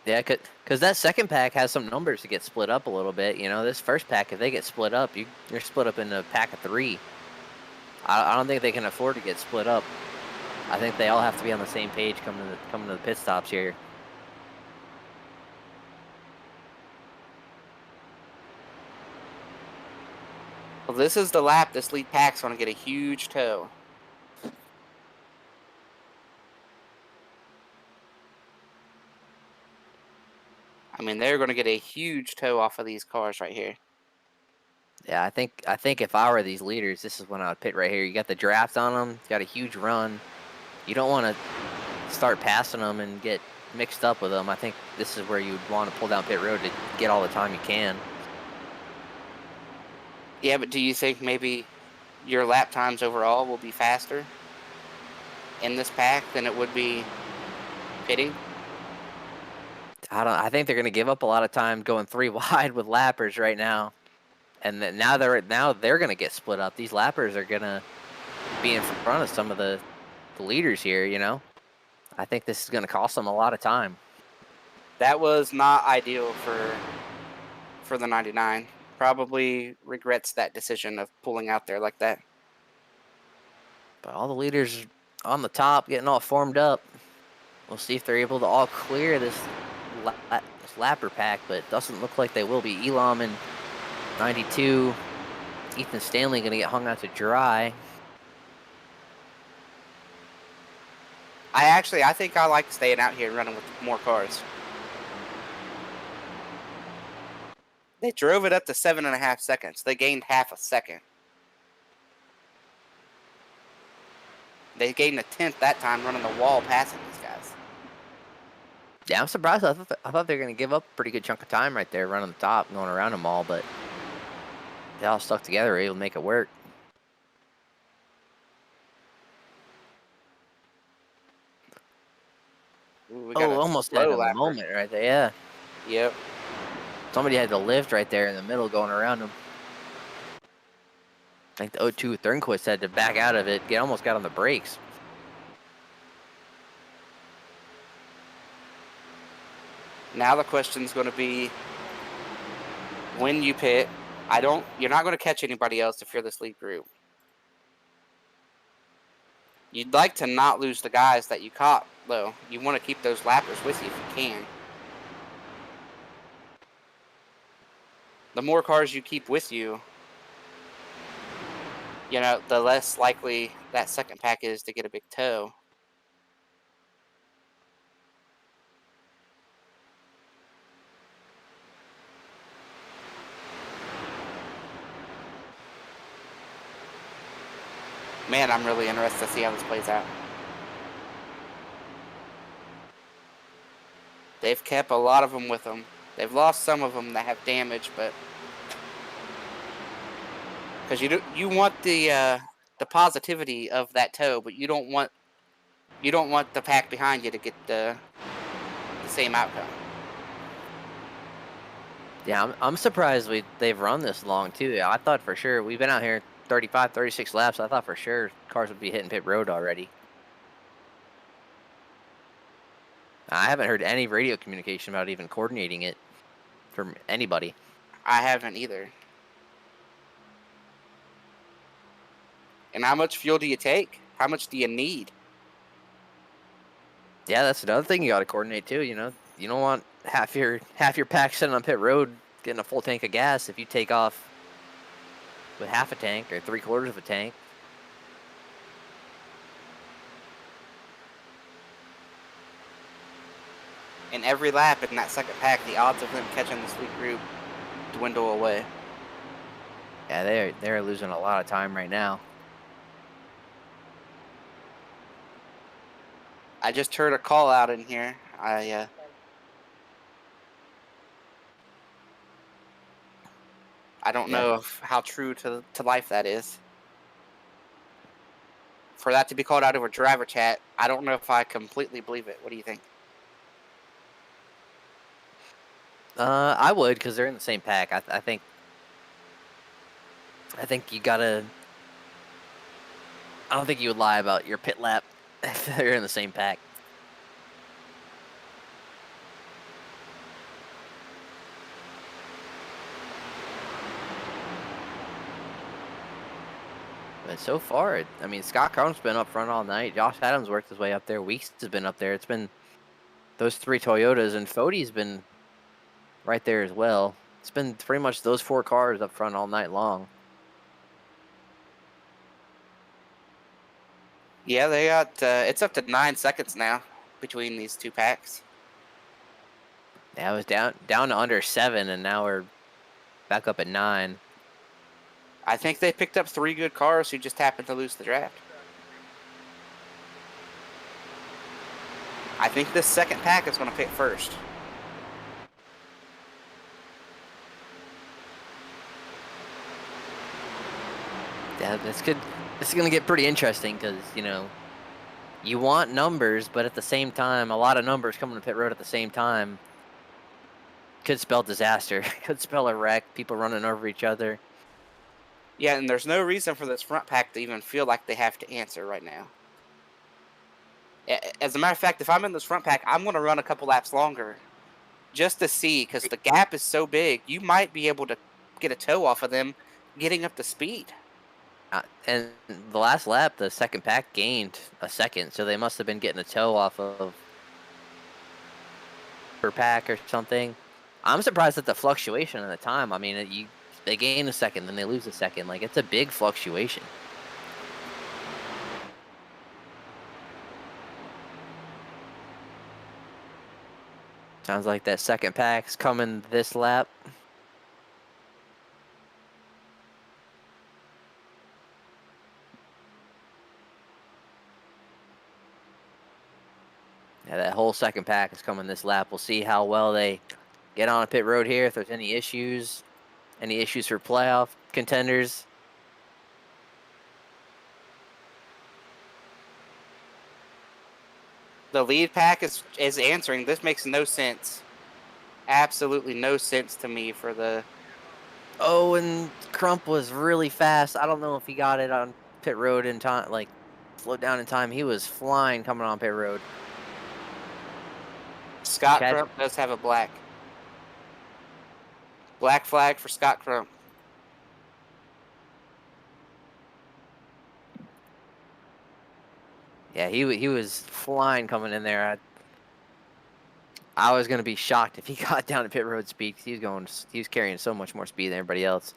Yeah, because that second pack has some numbers to get split up a little bit. You know, this first pack, if they get split up, you're split up into a pack of 3. I don't think they can afford to get split up. I think they all have to be on the same page coming to the pit stops here. Well, this is the lap this lead pack's going to get a huge tow. I mean, they're going to get a huge tow off of these cars right here. Yeah, I think if I were these leaders, this is when I would pit right here. You got the draft on them. You got a huge run. You don't want to start passing them and get mixed up with them. I think this is where you'd want to pull down pit road to get all the time you can. Yeah, but do you think maybe your lap times overall will be faster in this pack than it would be pitting? I think they're going to give up a lot of time going 3 wide with lappers right now. And then now they're going to get split up. These lappers are going to be in front of some of the leaders here, you know. I think this is going to cost them a lot of time. That was not ideal for the 99. Probably regrets that decision of pulling out there like that. But all the leaders on the top getting all formed up. We'll see if they're able to all clear this lapper pack, but it doesn't look like they will be. Elam and 92, Ethan Stanley going to get hung out to dry. I think I like staying out here and running with more cars. They drove it up to 7.5 seconds. They gained half a second. They gained a tenth that time running the wall passing these guys. Yeah, I'm surprised. I thought they were going to give up a pretty good chunk of time right there running the top, going around them all, but they all stuck together, able to make it work. Ooh, Almost had a moment right there, yeah. Yep. Somebody had to lift right there in the middle going around them. I think the 02 Thurnquist had to back out of it. Almost got on the brakes. Now the question's going to be when you pit. You're not going to catch anybody else if you're this lead group. You'd like to not lose the guys that you caught, though. You want to keep those lappers with you if you can. The more cars you keep with you, the less likely that second pack is to get a big tow. Man, I'm really interested to see how this plays out. They've kept a lot of them with them. They've lost some of them that have damage, but because you want the positivity of that toe, but you don't want the pack behind you to get the same outcome. Yeah, I'm surprised they've run this long too. Yeah, I thought for sure we've been out here 35, 36 laps. I thought for sure cars would be hitting pit road already. I haven't heard any radio communication about even coordinating it from anybody. I haven't either. And how much fuel do you take? How much do you need? Yeah, that's another thing you got to coordinate too. You don't want half your pack sitting on pit road getting a full tank of gas if you take off with half a tank or 3/4 of a tank. And every lap in that second pack, the odds of them catching the sweet group dwindle away. Yeah, they're losing a lot of time right now. I just heard a call out in here. I don't Yeah. know how true to life that is. For that to be called out over driver chat, I don't know if I completely believe it. What do you think? I would because they're in the same pack. I think you gotta. I don't think you would lie about your pit lap if they're in the same pack. But so far, I mean, Scott Carm's been up front all night. Josh Adams worked his way up there. Weeks has been up there. It's been those three Toyotas, and Fode's been right there as well. It's been pretty much those four cars up front all night long. Yeah, they got it's up to 9 seconds now between these two packs. Yeah, it was down to under 7, and now we're back up at 9. I think they picked up 3 good cars who just happened to lose the draft. I think this second pack is going to pick first. Yeah, this is gonna get pretty interesting because you want numbers, but at the same time, a lot of numbers coming to pit road at the same time could spell disaster. Could spell a wreck. People running over each other. Yeah, and there's no reason for this front pack to even feel like they have to answer right now. As a matter of fact, if I'm in this front pack, I'm going to run a couple laps longer just to see because the gap is so big. You might be able to get a toe off of them getting up to speed. And the last lap, the second pack gained a second, so they must have been getting a toe off of per pack or something. I'm surprised at the fluctuation in the time. I mean, they gain a second, then they lose a second. Like, it's a big fluctuation. Sounds like that second pack's coming this lap. Yeah, that whole second pack is coming this lap. We'll see how well they get on a pit road here. If there's any issues for playoff contenders. The lead pack is answering. This makes no sense. Absolutely no sense to me for the. Oh, and Crump was really fast. I don't know if he got it on pit road in time, like slowed down in time. He was flying coming on pit road. Scott Chad, Crump does have a black flag for Scott Crump. yeah, he was flying coming in there. I was gonna be shocked if he got down to pit road speed because he was carrying so much more speed than everybody else.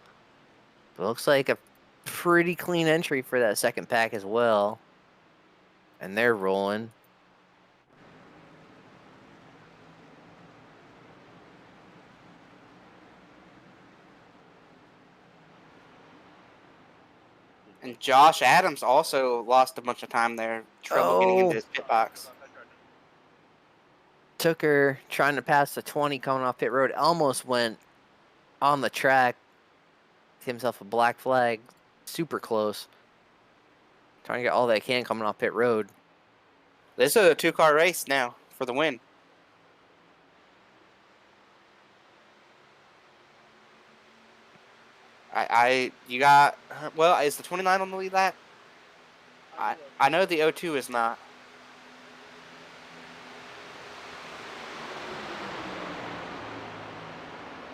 But it looks like a pretty clean entry for that second pack as well, and they're rolling. And Josh Adams also lost a bunch of time there. Trouble getting into Oh, his pit box. took her trying to pass the 20 coming off pit road. Almost went on the track. Himself a black flag. Super close. Trying to get all they can coming off pit road. This is a 2-car race now for the win. You got, well, is the 29 on the lead lap? I know the 02 is not.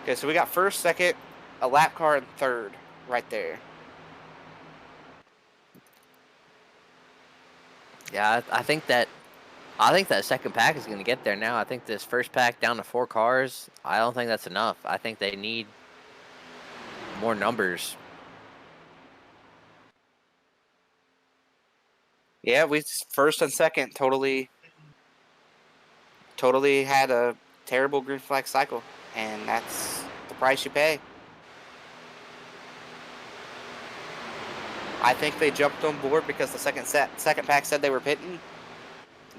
Okay, so we got first, second, a lap car, and third right there. Yeah, I think that second pack is going to get there now. I think this first pack down to 4 cars, I don't think that's enough. I think they need more numbers. Yeah, we first and second totally had a terrible green flag cycle, and that's the price you pay. I think they jumped on board because the second pack said they were pitting.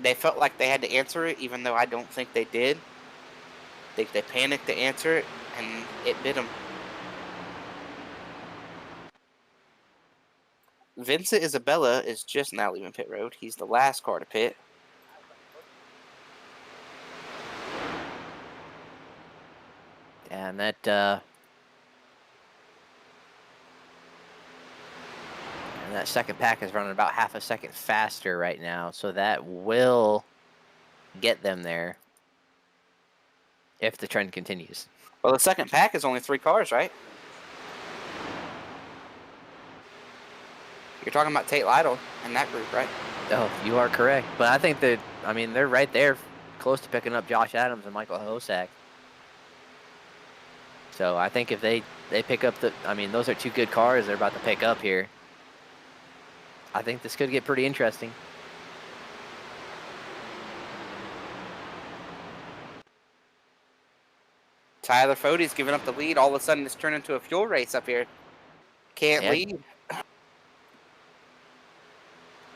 They felt like they had to answer it, even though I don't think they did. They panicked to answer it, and it bit them. Vincent Isabella is just now leaving pit road. He's the last car to pit. And that second pack is running about half a second faster right now, so that will get them there if the trend continues. Well, the second pack is only 3 cars, right? You're talking about Tate Lytle and that group, right? Oh, you are correct. But I think that, they're right there, close to picking up Josh Adams and Michael Hosak. So I think if they pick up those are 2 good cars they're about to pick up here. I think this could get pretty interesting. Tyler Fode's giving up the lead. All of a sudden, it's turned into a fuel race up here. Can't lead.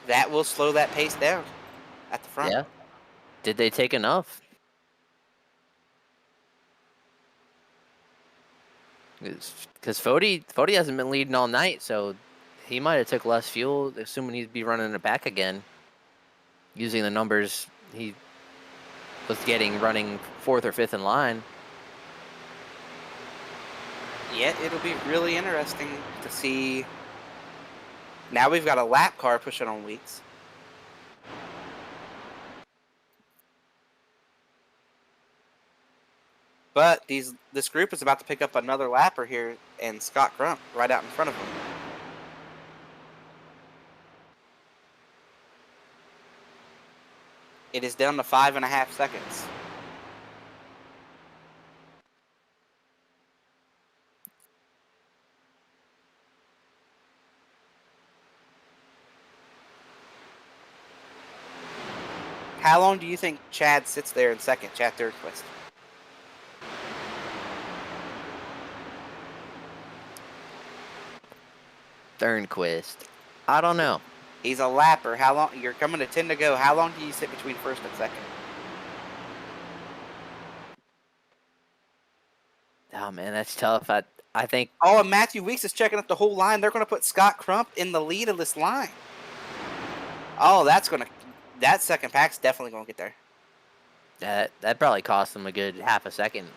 That will slow that pace down at the front. Yeah. Did they take enough? Because Fode hasn't been leading all night, so he might have took less fuel, assuming he'd be running it back again, using the numbers he was getting running 4th or 5th in line. Yet it'll be really interesting to see. Now we've got a lap car pushing on Weeks. But this group is about to pick up another lapper here, and Scott Crump right out in front of them. It is down to 5.5 seconds. How long do you think Chad sits there in second, Chad Thirdquist? Thornquist. I don't know. He's a lapper. How long? You're coming to 10 to go. How long do you sit between first and second? Oh, man, that's tough. I think... Oh, and Matthew Weeks is checking up the whole line. They're going to put Scott Crump in the lead of this line. Oh, that second pack's definitely going to get there. That probably cost them a good half a second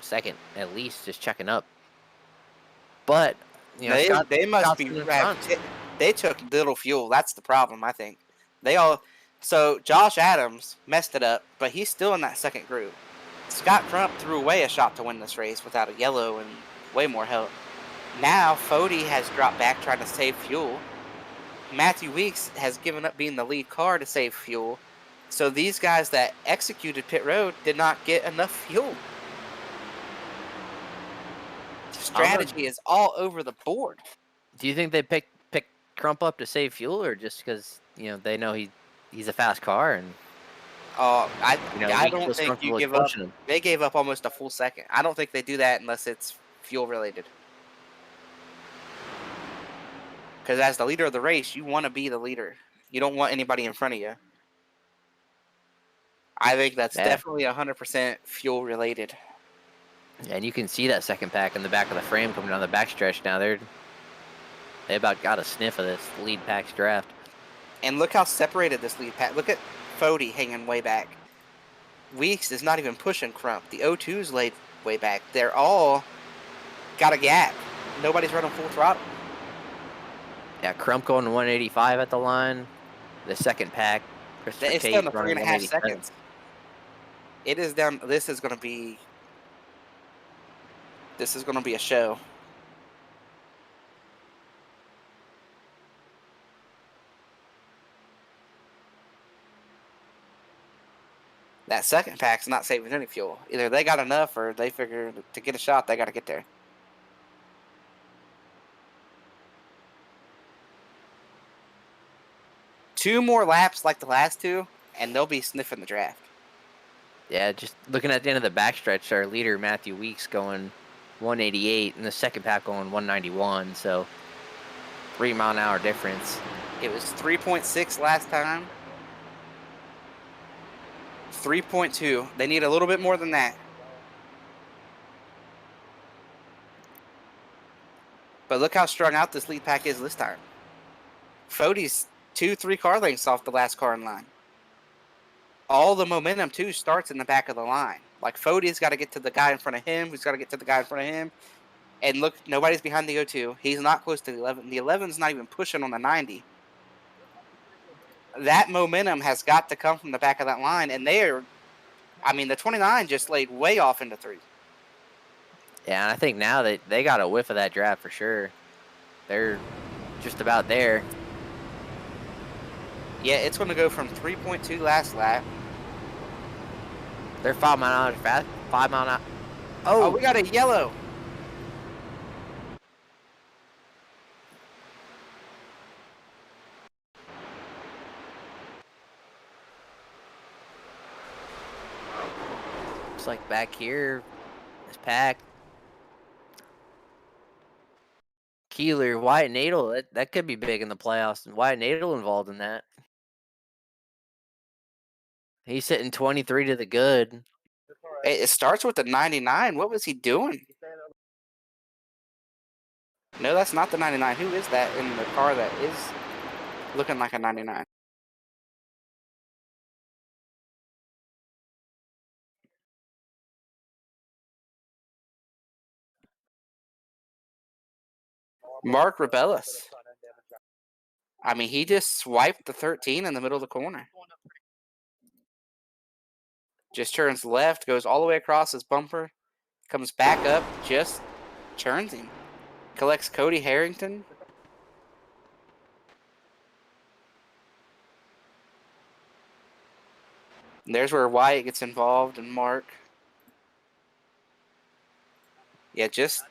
at least, just checking up. But, they must be wrapped. They took little fuel. That's the problem, I think. So Josh Adams messed it up, but he's still in that second group. Scott Crump threw away a shot to win this race without a yellow and way more help. Now Fode has dropped back trying to save fuel. Matthew Weeks has given up being the lead car to save fuel. So these guys that executed pit road did not get enough fuel. Strategy is all over the board. Do you think they pick Crump up to save fuel, or just because they know he's a fast car and? I don't think you give up. They gave up almost a full second. I don't think they do that unless it's fuel related. Because as the leader of the race, you want to be the leader. You don't want anybody in front of you. I think that's Yeah. definitely 100% fuel related. And you can see that second pack in the back of the frame coming down the backstretch now. They about got a sniff of this lead pack's draft. And look how separated this lead pack. Look at Fody hanging way back. Weeks is not even pushing Crump. The O2's laid way back. They're all got a gap. Nobody's running full throttle. Yeah, Crump going to 185 at the line. The second pack, Christopher It's down Tate to running 3.5 187. seconds. It is down. This is going to be. This is going to be a show. That second pack's not saving any fuel. Either they got enough or they figure to get a shot, they got to get there. Two more laps like the last two, and they'll be sniffing the draft. Yeah, just looking at the end of the backstretch, our leader, Matthew Weeks, going 188, and the second pack going 191, so 3 mile an hour difference. It was 3.6 last time. 3.2. They need a little bit more than that. But look how strung out this lead pack is this time. Fody's 2-3 car lengths off the last car in line. All the momentum, too, starts in the back of the line. Like, Fody's got to get to the guy in front of him, who's got to get to the guy in front of him. And look, nobody's behind the O2. He's not close to the 11. The 11's not even pushing on the 90. That momentum has got to come from the back of that line, and they are, I mean, the 29 just laid way off into 3. Yeah, and I think now they got a whiff of that draft for sure. They're just about there. Yeah, it's going to go from 3.2 last lap. They're 5 mile an hour fast. 5 mile an hour. Oh, we got a yellow. Looks like back here, this pack. Keeler, Wyatt Nadel, that could be big in the playoffs. And Wyatt Nadel involved in that. He's sitting 23 to the good. It starts with the 99. What was he doing? No, that's not the 99. Who is that in the car that is looking like a 99? Mark Rebellis. I mean, he just swiped the 13 in the middle of the corner. Just turns left, goes all the way across his bumper, comes back up, just churns him. Collects Cody Harrington. And there's where Wyatt gets involved and Mark. Yeah, just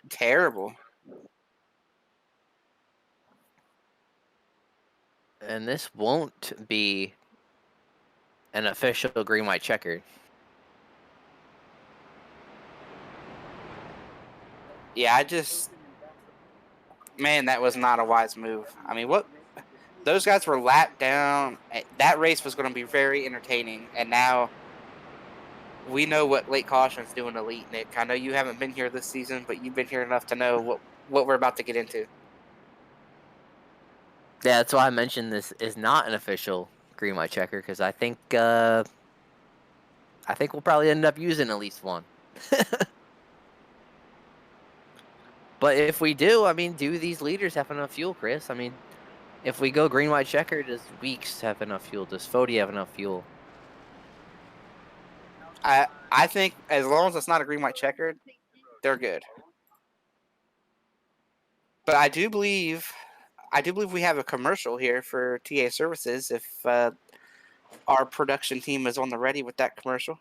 terrible. And this won't be an official green white checkered. Yeah, man, that was not a wise move. I mean, what? Those guys were lapped down. That race was going to be very entertaining, and now we know what late caution's doing to Elite, Nick. I know you haven't been here this season, but you've been here enough to know what we're about to get into. Yeah, that's why I mentioned this is not an official green white checker, because I think we'll probably end up using at least one. But if we do, I mean, do these leaders have enough fuel, Chris? I mean, if we go green white checker, does Weeks have enough fuel? Does Fody have enough fuel? I think as long as it's not a green white checkered, they're good. But I do believe we have a commercial here for TA Services. If our production team is on the ready with that commercial.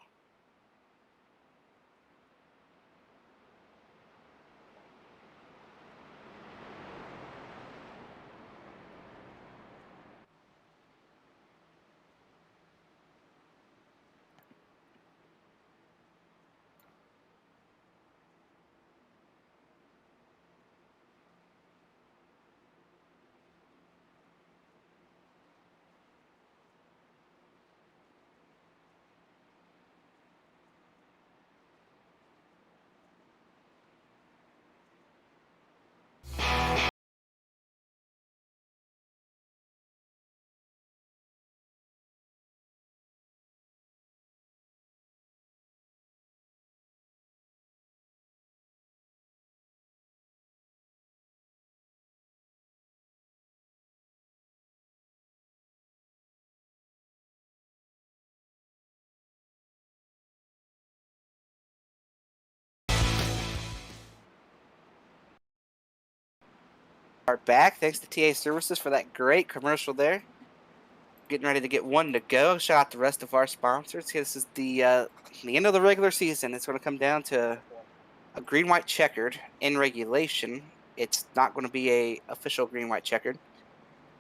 Are back. Thanks to TA Services for that great commercial there. Getting ready to get one to go. Shout out the rest of our sponsors. This is the end of the regular season. It's going to come down to a green white checkered in regulation. It's not going to be a official green white checkered.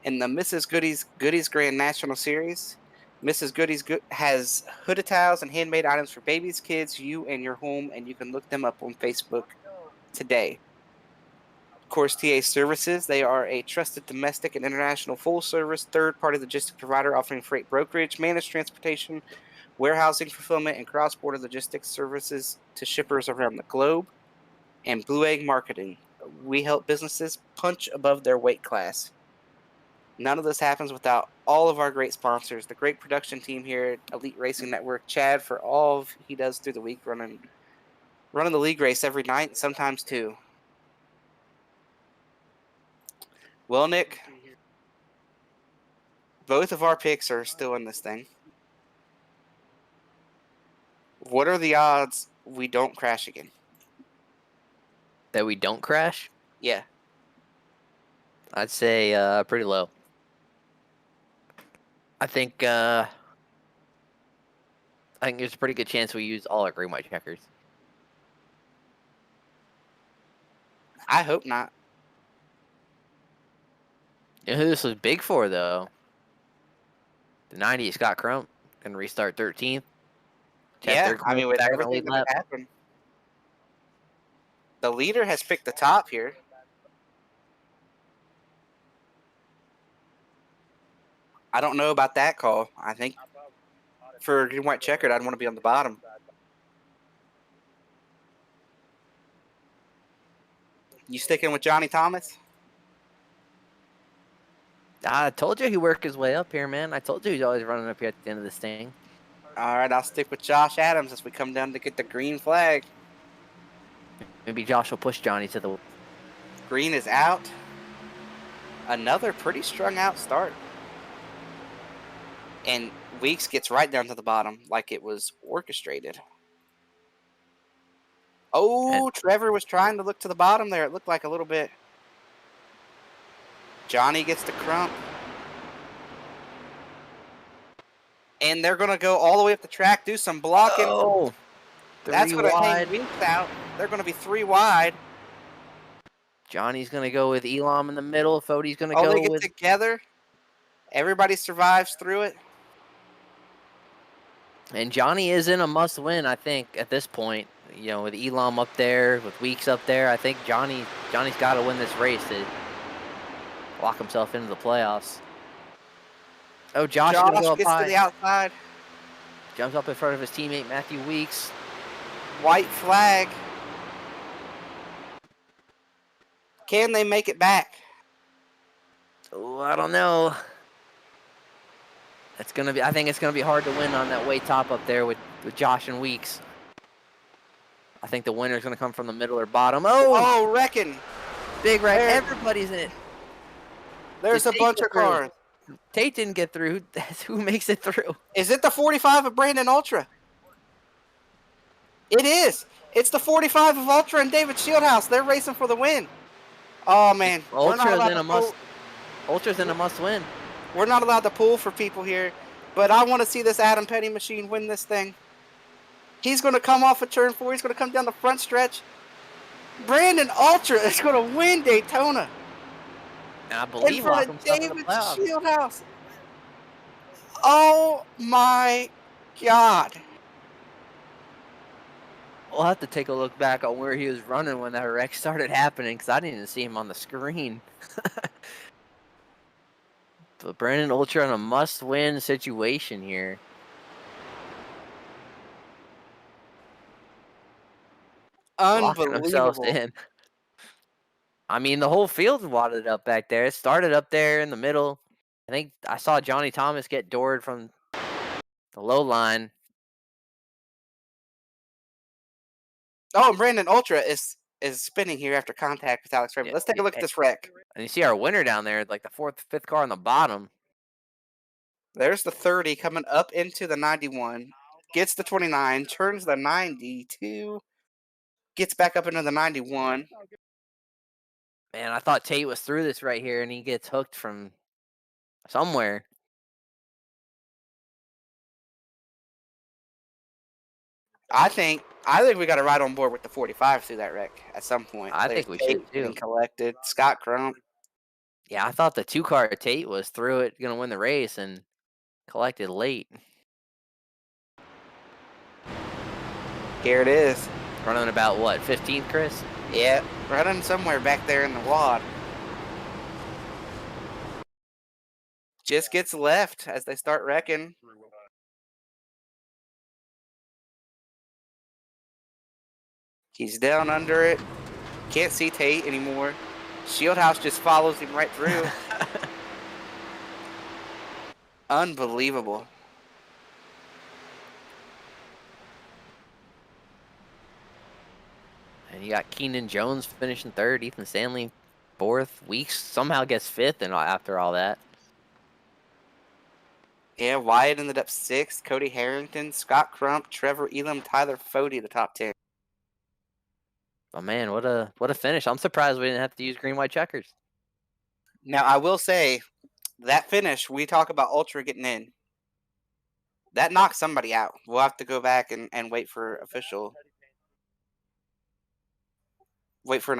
In the Mrs. Goody's Grand National Series, Mrs. has hooded towels and handmade items for babies, kids, you, and your home, and you can look them up on Facebook today. Of course, TA Services, they are a trusted domestic and international full-service third-party logistics provider offering freight brokerage, managed transportation, warehousing, fulfillment, and cross-border logistics services to shippers around the globe. And Blue Egg Marketing, we help businesses punch above their weight class. None of this happens without all of our great sponsors, the great production team here at Elite Racing Network, Chad for all he does through the week, running the league race every night, sometimes two. Well, Nick, both of our picks are still in this thing. What are the odds we don't crash again? That we don't crash? Yeah. I'd say pretty low. I think there's a pretty good chance we use all our green white checkers. I hope not. You know who this was big for, though? The 90 Scott Crump can restart 13th. Chad Yeah, I mean, with back on the everything lead that lap. happened. The leader has picked the top here. I don't know about that call. I think for a green white checkered, I'd want to be on the bottom. You sticking with Johnny Thomas? I told you he worked his way up here, man. I told you he's always running up here at the end of this thing. All right, I'll stick with Josh Adams as we come down to get the green flag. Maybe Josh will push Johnny to the... Green is out. Another pretty strung out start. And Weeks gets right down to the bottom like it was orchestrated. Oh, Trevor was trying to look to the bottom there. It looked like a little bit. Johnny gets the Crump. And they're going to go all the way up the track, do some blocking. Oh, that's going to hang Weeks out. They're going to be 3 wide. Johnny's going to go with Elam in the middle. Fody's going to go they get with... together. Everybody survives through it. And Johnny is in a must-win, I think, at this point. You know, with Elam up there, with Weeks up there, I think Johnny's got to win this race to lock himself into the playoffs. Oh, Josh is going to go up gets high. To the outside. Jumps up in front of his teammate, Matthew Weeks. White flag. Can they make it back? Oh, I don't know. I think it's gonna be hard to win on that way top up there with Josh and Weeks. I think the winner's gonna come from the middle or bottom. Oh, wrecking. Big wreck. Everybody's in it. There's a bunch of cars. Tate didn't get through. Who makes it through? Is it the 45 of Brandon Ultra? It is. It's the 45 of Ultra and David Shieldhouse. They're racing for the win. Oh, man. Ultra's in a must-win. We're not allowed to pull for people here, but I want to see this Adam Petty machine win this thing. He's going to come off of turn 4. He's going to come down the front stretch. Brandon Ultra is going to win Daytona. And I believe in front of David Shieldhouse. Oh, my God. We'll have to take a look back on where he was running when that wreck started happening, because I didn't even see him on the screen. But Brandon Ultra in a must-win situation here. Unbelievable. Locking themselves in. I mean, the whole field's wadded up back there. It started up there in the middle. I think I saw Johnny Thomas get doored from the low line. Oh, and Brandon Ultra is spinning here after contact with Alex Raymond. Let's take a look at this wreck. And you see our winner down there, like the 4th, 5th car on the bottom. There's the 30 coming up into the 91. Gets the 29, turns the 92, gets back up into the 91. Man, I thought Tate was through this right here, and he gets hooked from somewhere. I think we got to ride on board with the 45 through that wreck at some point. I There's think we should Tate too. getting collected. Scott Crump. Yeah, I thought the 2-car Tate was through it, gonna win the race, and collected late. Here it is. Running about what, 15th, Chris? Yeah, running somewhere back there in the wad. Just gets left as they start wrecking. He's down under it. Can't see Tate anymore. Shieldhouse just follows him right through. Unbelievable. And you got Keenan Jones finishing third, Ethan Stanley fourth. Weeks somehow gets fifth, and after all that. Yeah, Wyatt ended up sixth. Cody Harrington, Scott Crump, Trevor Elam, Tyler Fody, the top 10. Oh man, what a finish! I'm surprised we didn't have to use green white checkers. Now, I will say, that finish, we talk about Ultra getting in. That knocked somebody out. We'll have to go back and wait for an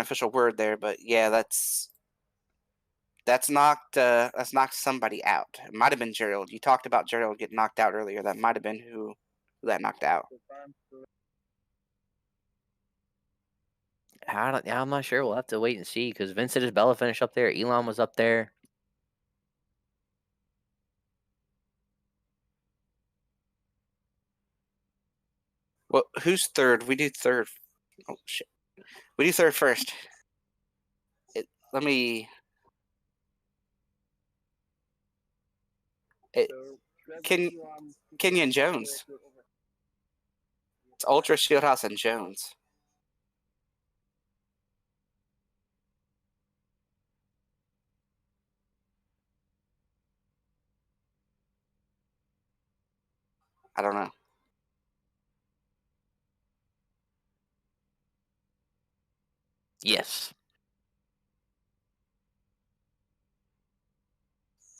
official word there, but yeah, that's knocked somebody out. It might have been Gerald. You talked about Gerald getting knocked out earlier. That might have been who that knocked out. I'm not sure. We'll have to wait and see because Vincent Isabella finished up there. Elon was up there. Well, who's third? We do third. Oh shit. We do third first. Let me. Kenyon Jones. It's Ultra Shieldhouse and Jones. I don't know. Yes.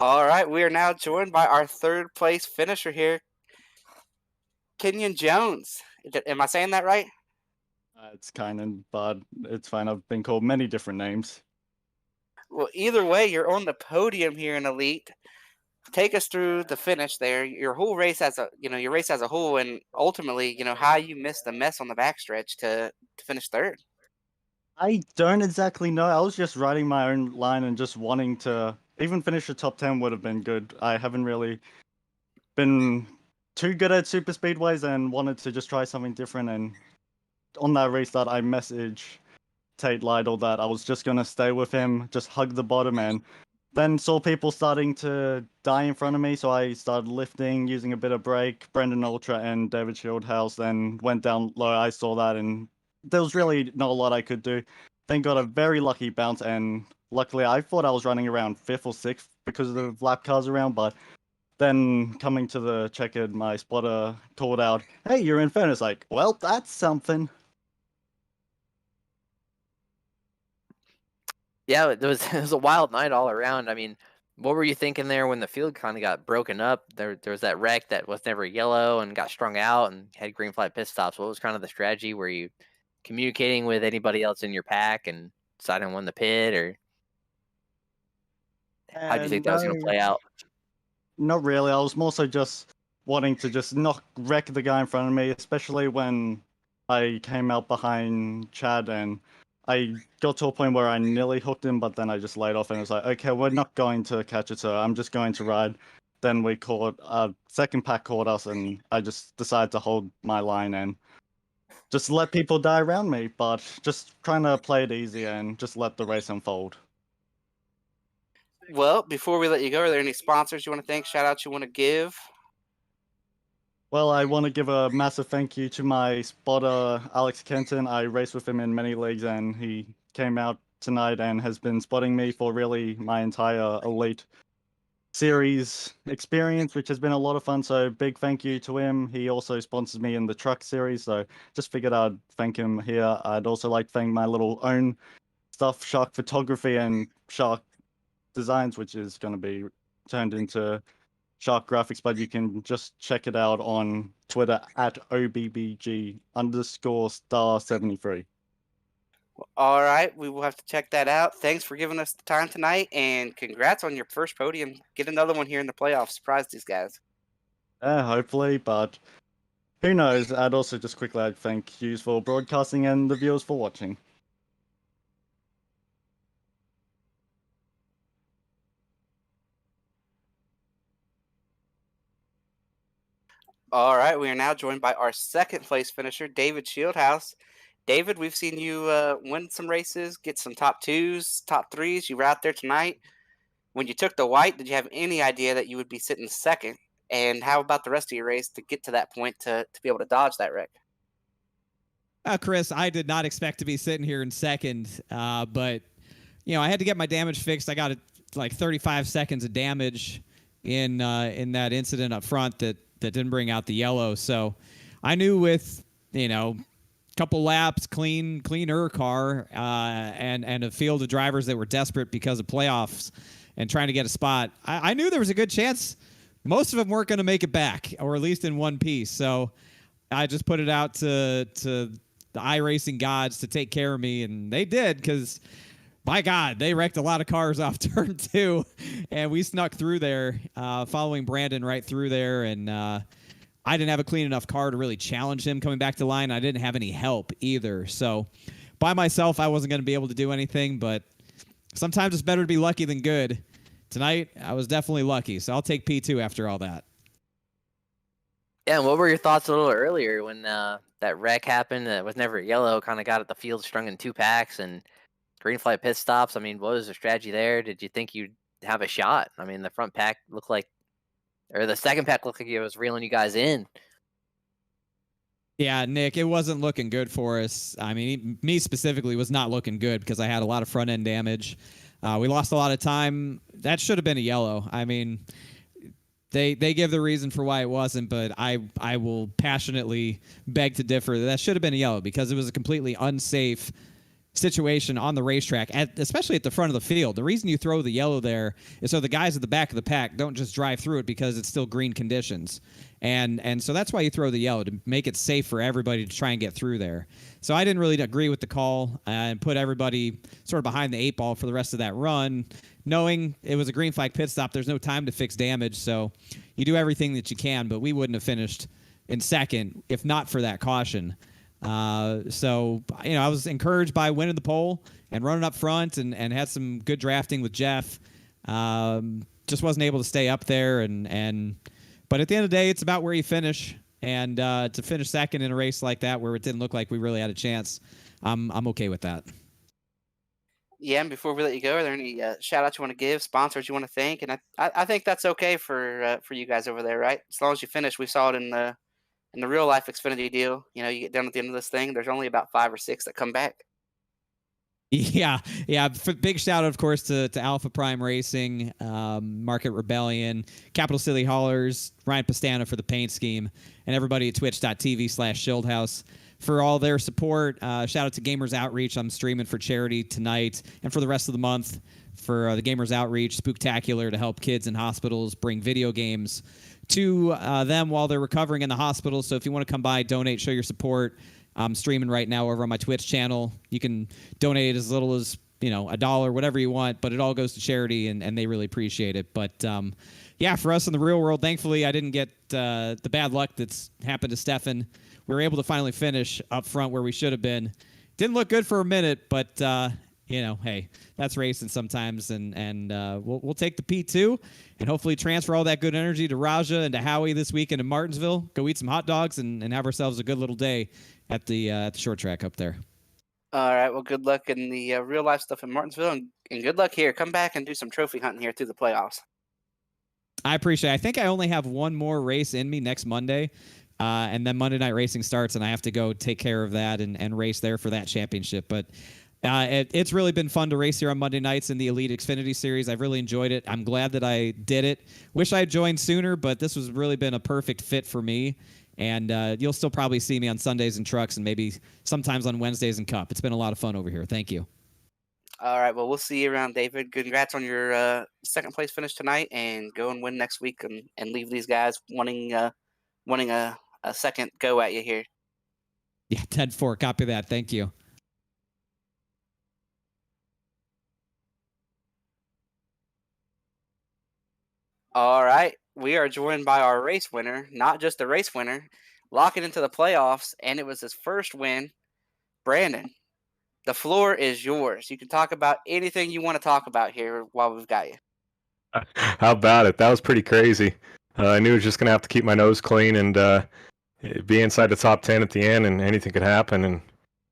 All right, we are now joined by our third place finisher here, Kenyon Jones. Am I saying that right? It's kind of bad. It's fine. I've been called many different names. Well, either way, you're on the podium here in Elite. Take us through the finish there. Your whole race your race as a whole, and ultimately, how you missed the mess on the backstretch to finish third. I don't exactly know. I was just riding my own line and just wanting to even finish the top 10 would have been good. I haven't really been too good at super speedways and wanted to just try something different. And on that restart, I messaged Tate Lytle that I was just going to stay with him, just hug the bottom, and then saw people starting to die in front of me, so I started lifting, using a bit of brake. Brendan Ultra and David Shieldhouse then went down low. I saw that, and there was really not a lot I could do. Then got a very lucky bounce, and luckily I thought I was running around 5th or 6th because of the lap cars around, but then coming to the checkered, my spotter called out, "Hey, you're in fairness." Like, well, that's something. Yeah, it was it was a wild night all around. I mean, what were you thinking there when the field kind of got broken up? There was that wreck that was never yellow and got strung out and had green flag pit stops. What was kind of the strategy? Were you communicating with anybody else in your pack and deciding when the pit, or how do you think that was going to No, play out? not really. I was more so just wanting to just not wreck the guy in front of me, especially when I came out behind Chad and I got to a point where I nearly hooked him, but then I just laid off and was like, okay, we're not going to catch it, so I'm just going to ride. Then we caught, second pack caught us, and I just decided to hold my line and just let people die around me, but just trying to play it easy and just let the race unfold. Well, before we let you go, are there any sponsors you want to thank, shout outs you want to give? Well, I want to give a massive thank you to my spotter, Alex Kenton. I raced with him in many leagues, and he came out tonight and has been spotting me for really my entire Elite Series experience, which has been a lot of fun. So big thank you to him. He also sponsors me in the Truck Series, so just figured I'd thank him here. I'd also like to thank my little own stuff, shark photography and shark designs, which is going to be turned into shark graphics, but you can just check it out on Twitter at OBBG_star73. All right, we will have to check that out. Thanks for giving us the time tonight, and congrats on your first podium. Get another one here in the playoffs. Surprise these guys. Hopefully, but who knows? I'd also just quickly like, thank you for broadcasting and the viewers for watching. All right, we are now joined by our second place finisher, David Shieldhouse. David, we've seen you win some races, get some top twos, top threes. You were out there tonight. When you took the white, did you have any idea that you would be sitting second? And how about the rest of your race to get to that point to be able to dodge that wreck? Chris, I did not expect to be sitting here in second, but I had to get my damage fixed. I got like 35 seconds of damage in that incident up front that didn't bring out the yellow. So I knew with couple laps, cleaner car, and a field of drivers that were desperate because of playoffs and trying to get a spot, I knew there was a good chance most of them weren't going to make it back, or at least in one piece. So I just put it out to the iRacing gods to take care of me, and they did, because my God, they wrecked a lot of cars off turn 2, and we snuck through there, following Brandon right through there, and I didn't have a clean enough car to really challenge him coming back to line. I didn't have any help either. So by myself, I wasn't going to be able to do anything, but sometimes it's better to be lucky than good. Tonight, I was definitely lucky, so I'll take P2 after all that. Yeah, and what were your thoughts a little earlier when that wreck happened? That was never yellow, kind of got at the field strung in 2 packs and green flag pit stops. I mean, what was the strategy there? Did you think you'd have a shot? I mean, the front pack looked like, or the second pack looked like it was reeling you guys in. Yeah, Nick, it wasn't looking good for us. I mean, me specifically was not looking good because I had a lot of front end damage. We lost a lot of time. That should have been a yellow. I mean, they give the reason for why it wasn't, but I will passionately beg to differ. That should have been a yellow because it was a completely unsafe situation on the racetrack, especially at the front of the field. The reason you throw the yellow there is so the guys at the back of the pack don't just drive through it because it's still green conditions. And so that's why you throw the yellow, to make it safe for everybody to try and get through there. So I didn't really agree with the call and put everybody sort of behind the 8 ball for the rest of that run, knowing it was a green flag pit stop. There's no time to fix damage, so you do everything that you can, but we wouldn't have finished in second if not for that caution. So I was encouraged by winning the pole and running up front and had some good drafting with Jeff. Just wasn't able to stay up there, but at the end of the day, it's about where you finish, and to finish second in a race like that where it didn't look like we really had a chance, I'm okay with that. Yeah, and before we let you go, are there any shout outs you want to give, sponsors you want to thank? And I think that's okay for you guys over there, right? As long as you finish. We saw it in the real life Xfinity deal. You get done at the end of this thing, there's only about 5 or 6 that come back. Yeah. Big shout out, of course, to Alpha Prime Racing, Market Rebellion, Capital City Haulers, Ryan Pastana for the paint scheme, and everybody at twitch.tv/Shieldhouse for all their support. Shout out to Gamers Outreach. I'm streaming for charity tonight and for the rest of the month for the Gamers Outreach Spooktacular to help kids in hospitals bring video games to them while they're recovering in the hospital. So if you want to come by, donate, show your support. I'm streaming right now over on my Twitch channel. You can donate as little as $1, whatever you want, but it all goes to charity, and they really appreciate it. But yeah, for us in the real world, thankfully I didn't get the bad luck that's happened to Stefan. We were able to finally finish up front where we should have been. Didn't look good for a minute, but hey, that's racing sometimes, and we'll take the P2 and hopefully transfer all that good energy to Raja and to Howie this weekend in Martinsville. Go eat some hot dogs and have ourselves a good little day at the short track up there. All right, well, good luck in the real life stuff in Martinsville, and good luck here. Come back and do some trophy hunting here through the playoffs. I appreciate it. I think I only have one more race in me next Monday, and then Monday Night Racing starts, and I have to go take care of that and race there for that championship. But it's really been fun to race here on Monday nights in the Elite Xfinity Series. I've really enjoyed it. I'm glad that I did it. Wish I had joined sooner, but this has really been a perfect fit for me. And you'll still probably see me on Sundays in trucks and maybe sometimes on Wednesdays in Cup. It's been a lot of fun over here. Thank you. All right. Well, we'll see you around, David. Congrats on your second place finish tonight, and go and win next week, and leave these guys wanting a second go at you here. Yeah, 10-4. Copy that. Thank you. All right. We are joined by our race winner, not just a race winner, locking into the playoffs, and it was his first win. Brandon, the floor is yours. You can talk about anything you want to talk about here while we've got you. How about it? That was pretty crazy. I knew I was just going to have to keep my nose clean and be inside the top 10 at the end, and anything could happen. And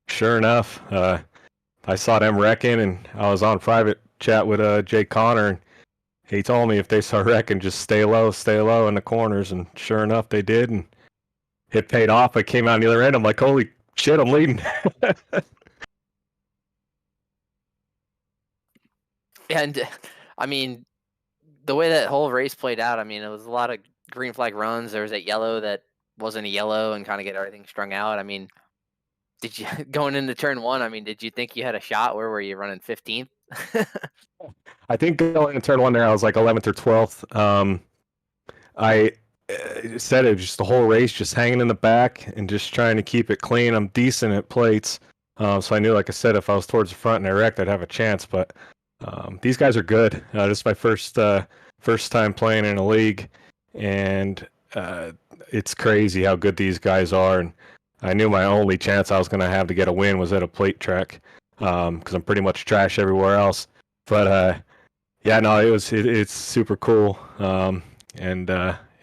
sure enough, I saw them wrecking, and I was on private chat with Jay Connor, and he told me if they start wrecking, just stay low in the corners. And sure enough, they did, and it paid off. I came out on the other end. I'm like, holy shit, I'm leading. And I mean, the way that whole race played out, I mean, it was a lot of green flag runs. There was that yellow that wasn't a yellow and kind of get everything strung out. I mean, did you going into turn one? I mean, did you think you had a shot? Where were you running 15th? I think going into turn one there, I was like 11th or 12th. I said it just the whole race, just hanging in the back and just trying to keep it clean. I'm decent at plates, so I knew, like I said, if I was towards the front and I wrecked, I'd have a chance. But these guys are good. This is my first time playing in a league, and it's crazy how good these guys are. And I knew my only chance I was going to have to get a win was at a plate track, because I'm pretty much trash everywhere else. But yeah, no, it's super cool.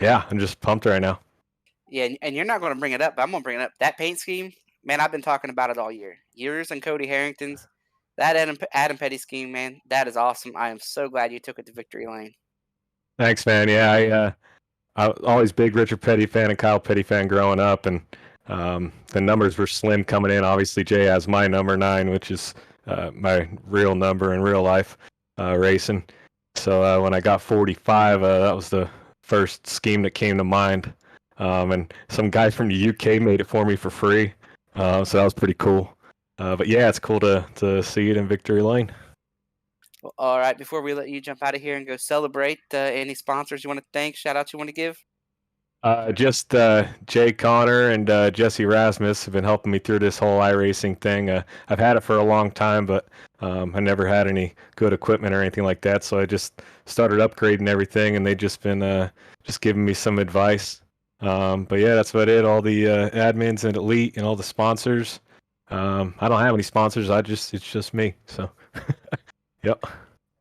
Yeah, I'm just pumped right now. Yeah, and you're not going to bring it up, but I'm going to bring it up. That paint scheme, man, I've been talking about it all year. Yours and Cody Harrington's, that Adam Petty scheme, man, that is awesome. I am so glad you took it to victory lane. Thanks, man. Yeah, I was always big Richard Petty fan and Kyle Petty fan growing up, and the numbers were slim coming in. Obviously, Jay has my number 9, which is my real number in real life racing. So when I got 45, that was the first scheme that came to mind. And some guys from the UK made it for me for free, so that was pretty cool. But yeah, it's cool to see it in victory lane. Well, all right, before we let you jump out of here and go celebrate, any sponsors you want to thank, shout out you want to give? Just Jay Connor and Jesse Rasmus have been helping me through this whole iRacing thing. I've had it for a long time, but I never had any good equipment or anything like that, so I just started upgrading everything, and they've just been just giving me some advice. But yeah, that's about it. All the admins and Elite and all the sponsors. I don't have any sponsors. It's just me. So, yep.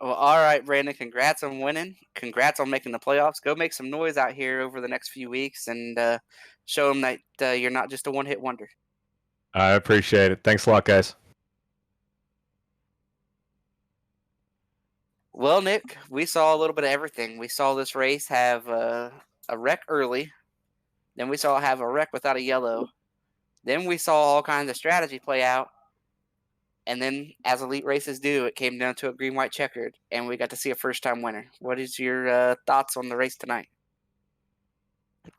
Well, all right, Brandon, congrats on winning. Congrats on making the playoffs. Go make some noise out here over the next few weeks and show them that you're not just a one-hit wonder. I appreciate it. Thanks a lot, guys. Well, Nick, we saw a little bit of everything. We saw this race have a wreck early. Then we saw it have a wreck without a yellow. Then we saw all kinds of strategy play out. And then, as elite races do, it came down to a green-white checkered, and we got to see a first-time winner. What is your thoughts on the race tonight?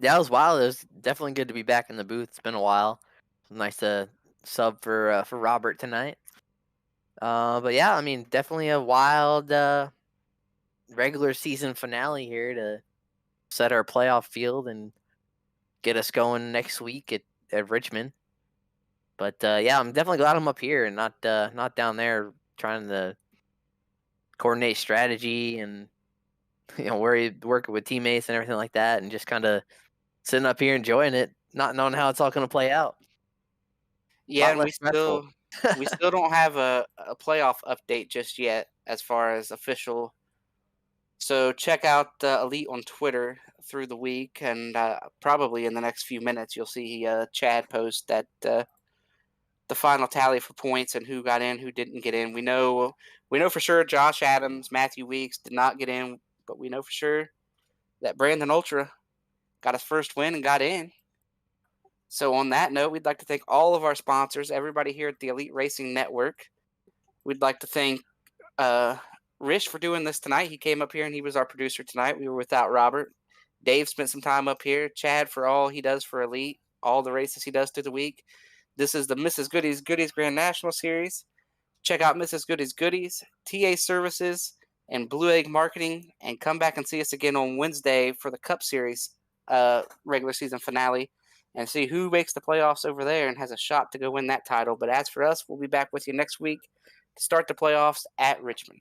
Yeah, it was wild. It was definitely good to be back in the booth. It's been a while. Nice to sub for Robert tonight. But yeah, I mean, definitely a wild regular season finale here to set our playoff field and get us going next week at Richmond. But yeah, I'm definitely glad I'm up here and not down there trying to coordinate strategy and working with teammates and everything like that, and just kind of sitting up here enjoying it, not knowing how it's all going to play out. Yeah, and less stressful. we still don't have a playoff update just yet as far as official. So check out Elite on Twitter through the week, and probably in the next few minutes you'll see Chad post that the final tally for points and who got in, who didn't get in. We know for sure Josh Adams, Matthew Weeks did not get in, but we know for sure that Brandon Ultra got his first win and got in. So on that note, we'd like to thank all of our sponsors, everybody here at the Elite Racing Network. We'd like to thank Rish for doing this tonight. He came up here and he was our producer tonight. We were without Robert. Dave spent some time up here. Chad for all he does for Elite, all the races he does through the week. This is the Mrs. Goody's Grand National Series. Check out Mrs. Goody's Goodies, TA Services, and Blue Egg Marketing, and come back and see us again on Wednesday for the Cup Series regular season finale and see who makes the playoffs over there and has a shot to go win that title. But as for us, we'll be back with you next week to start the playoffs at Richmond.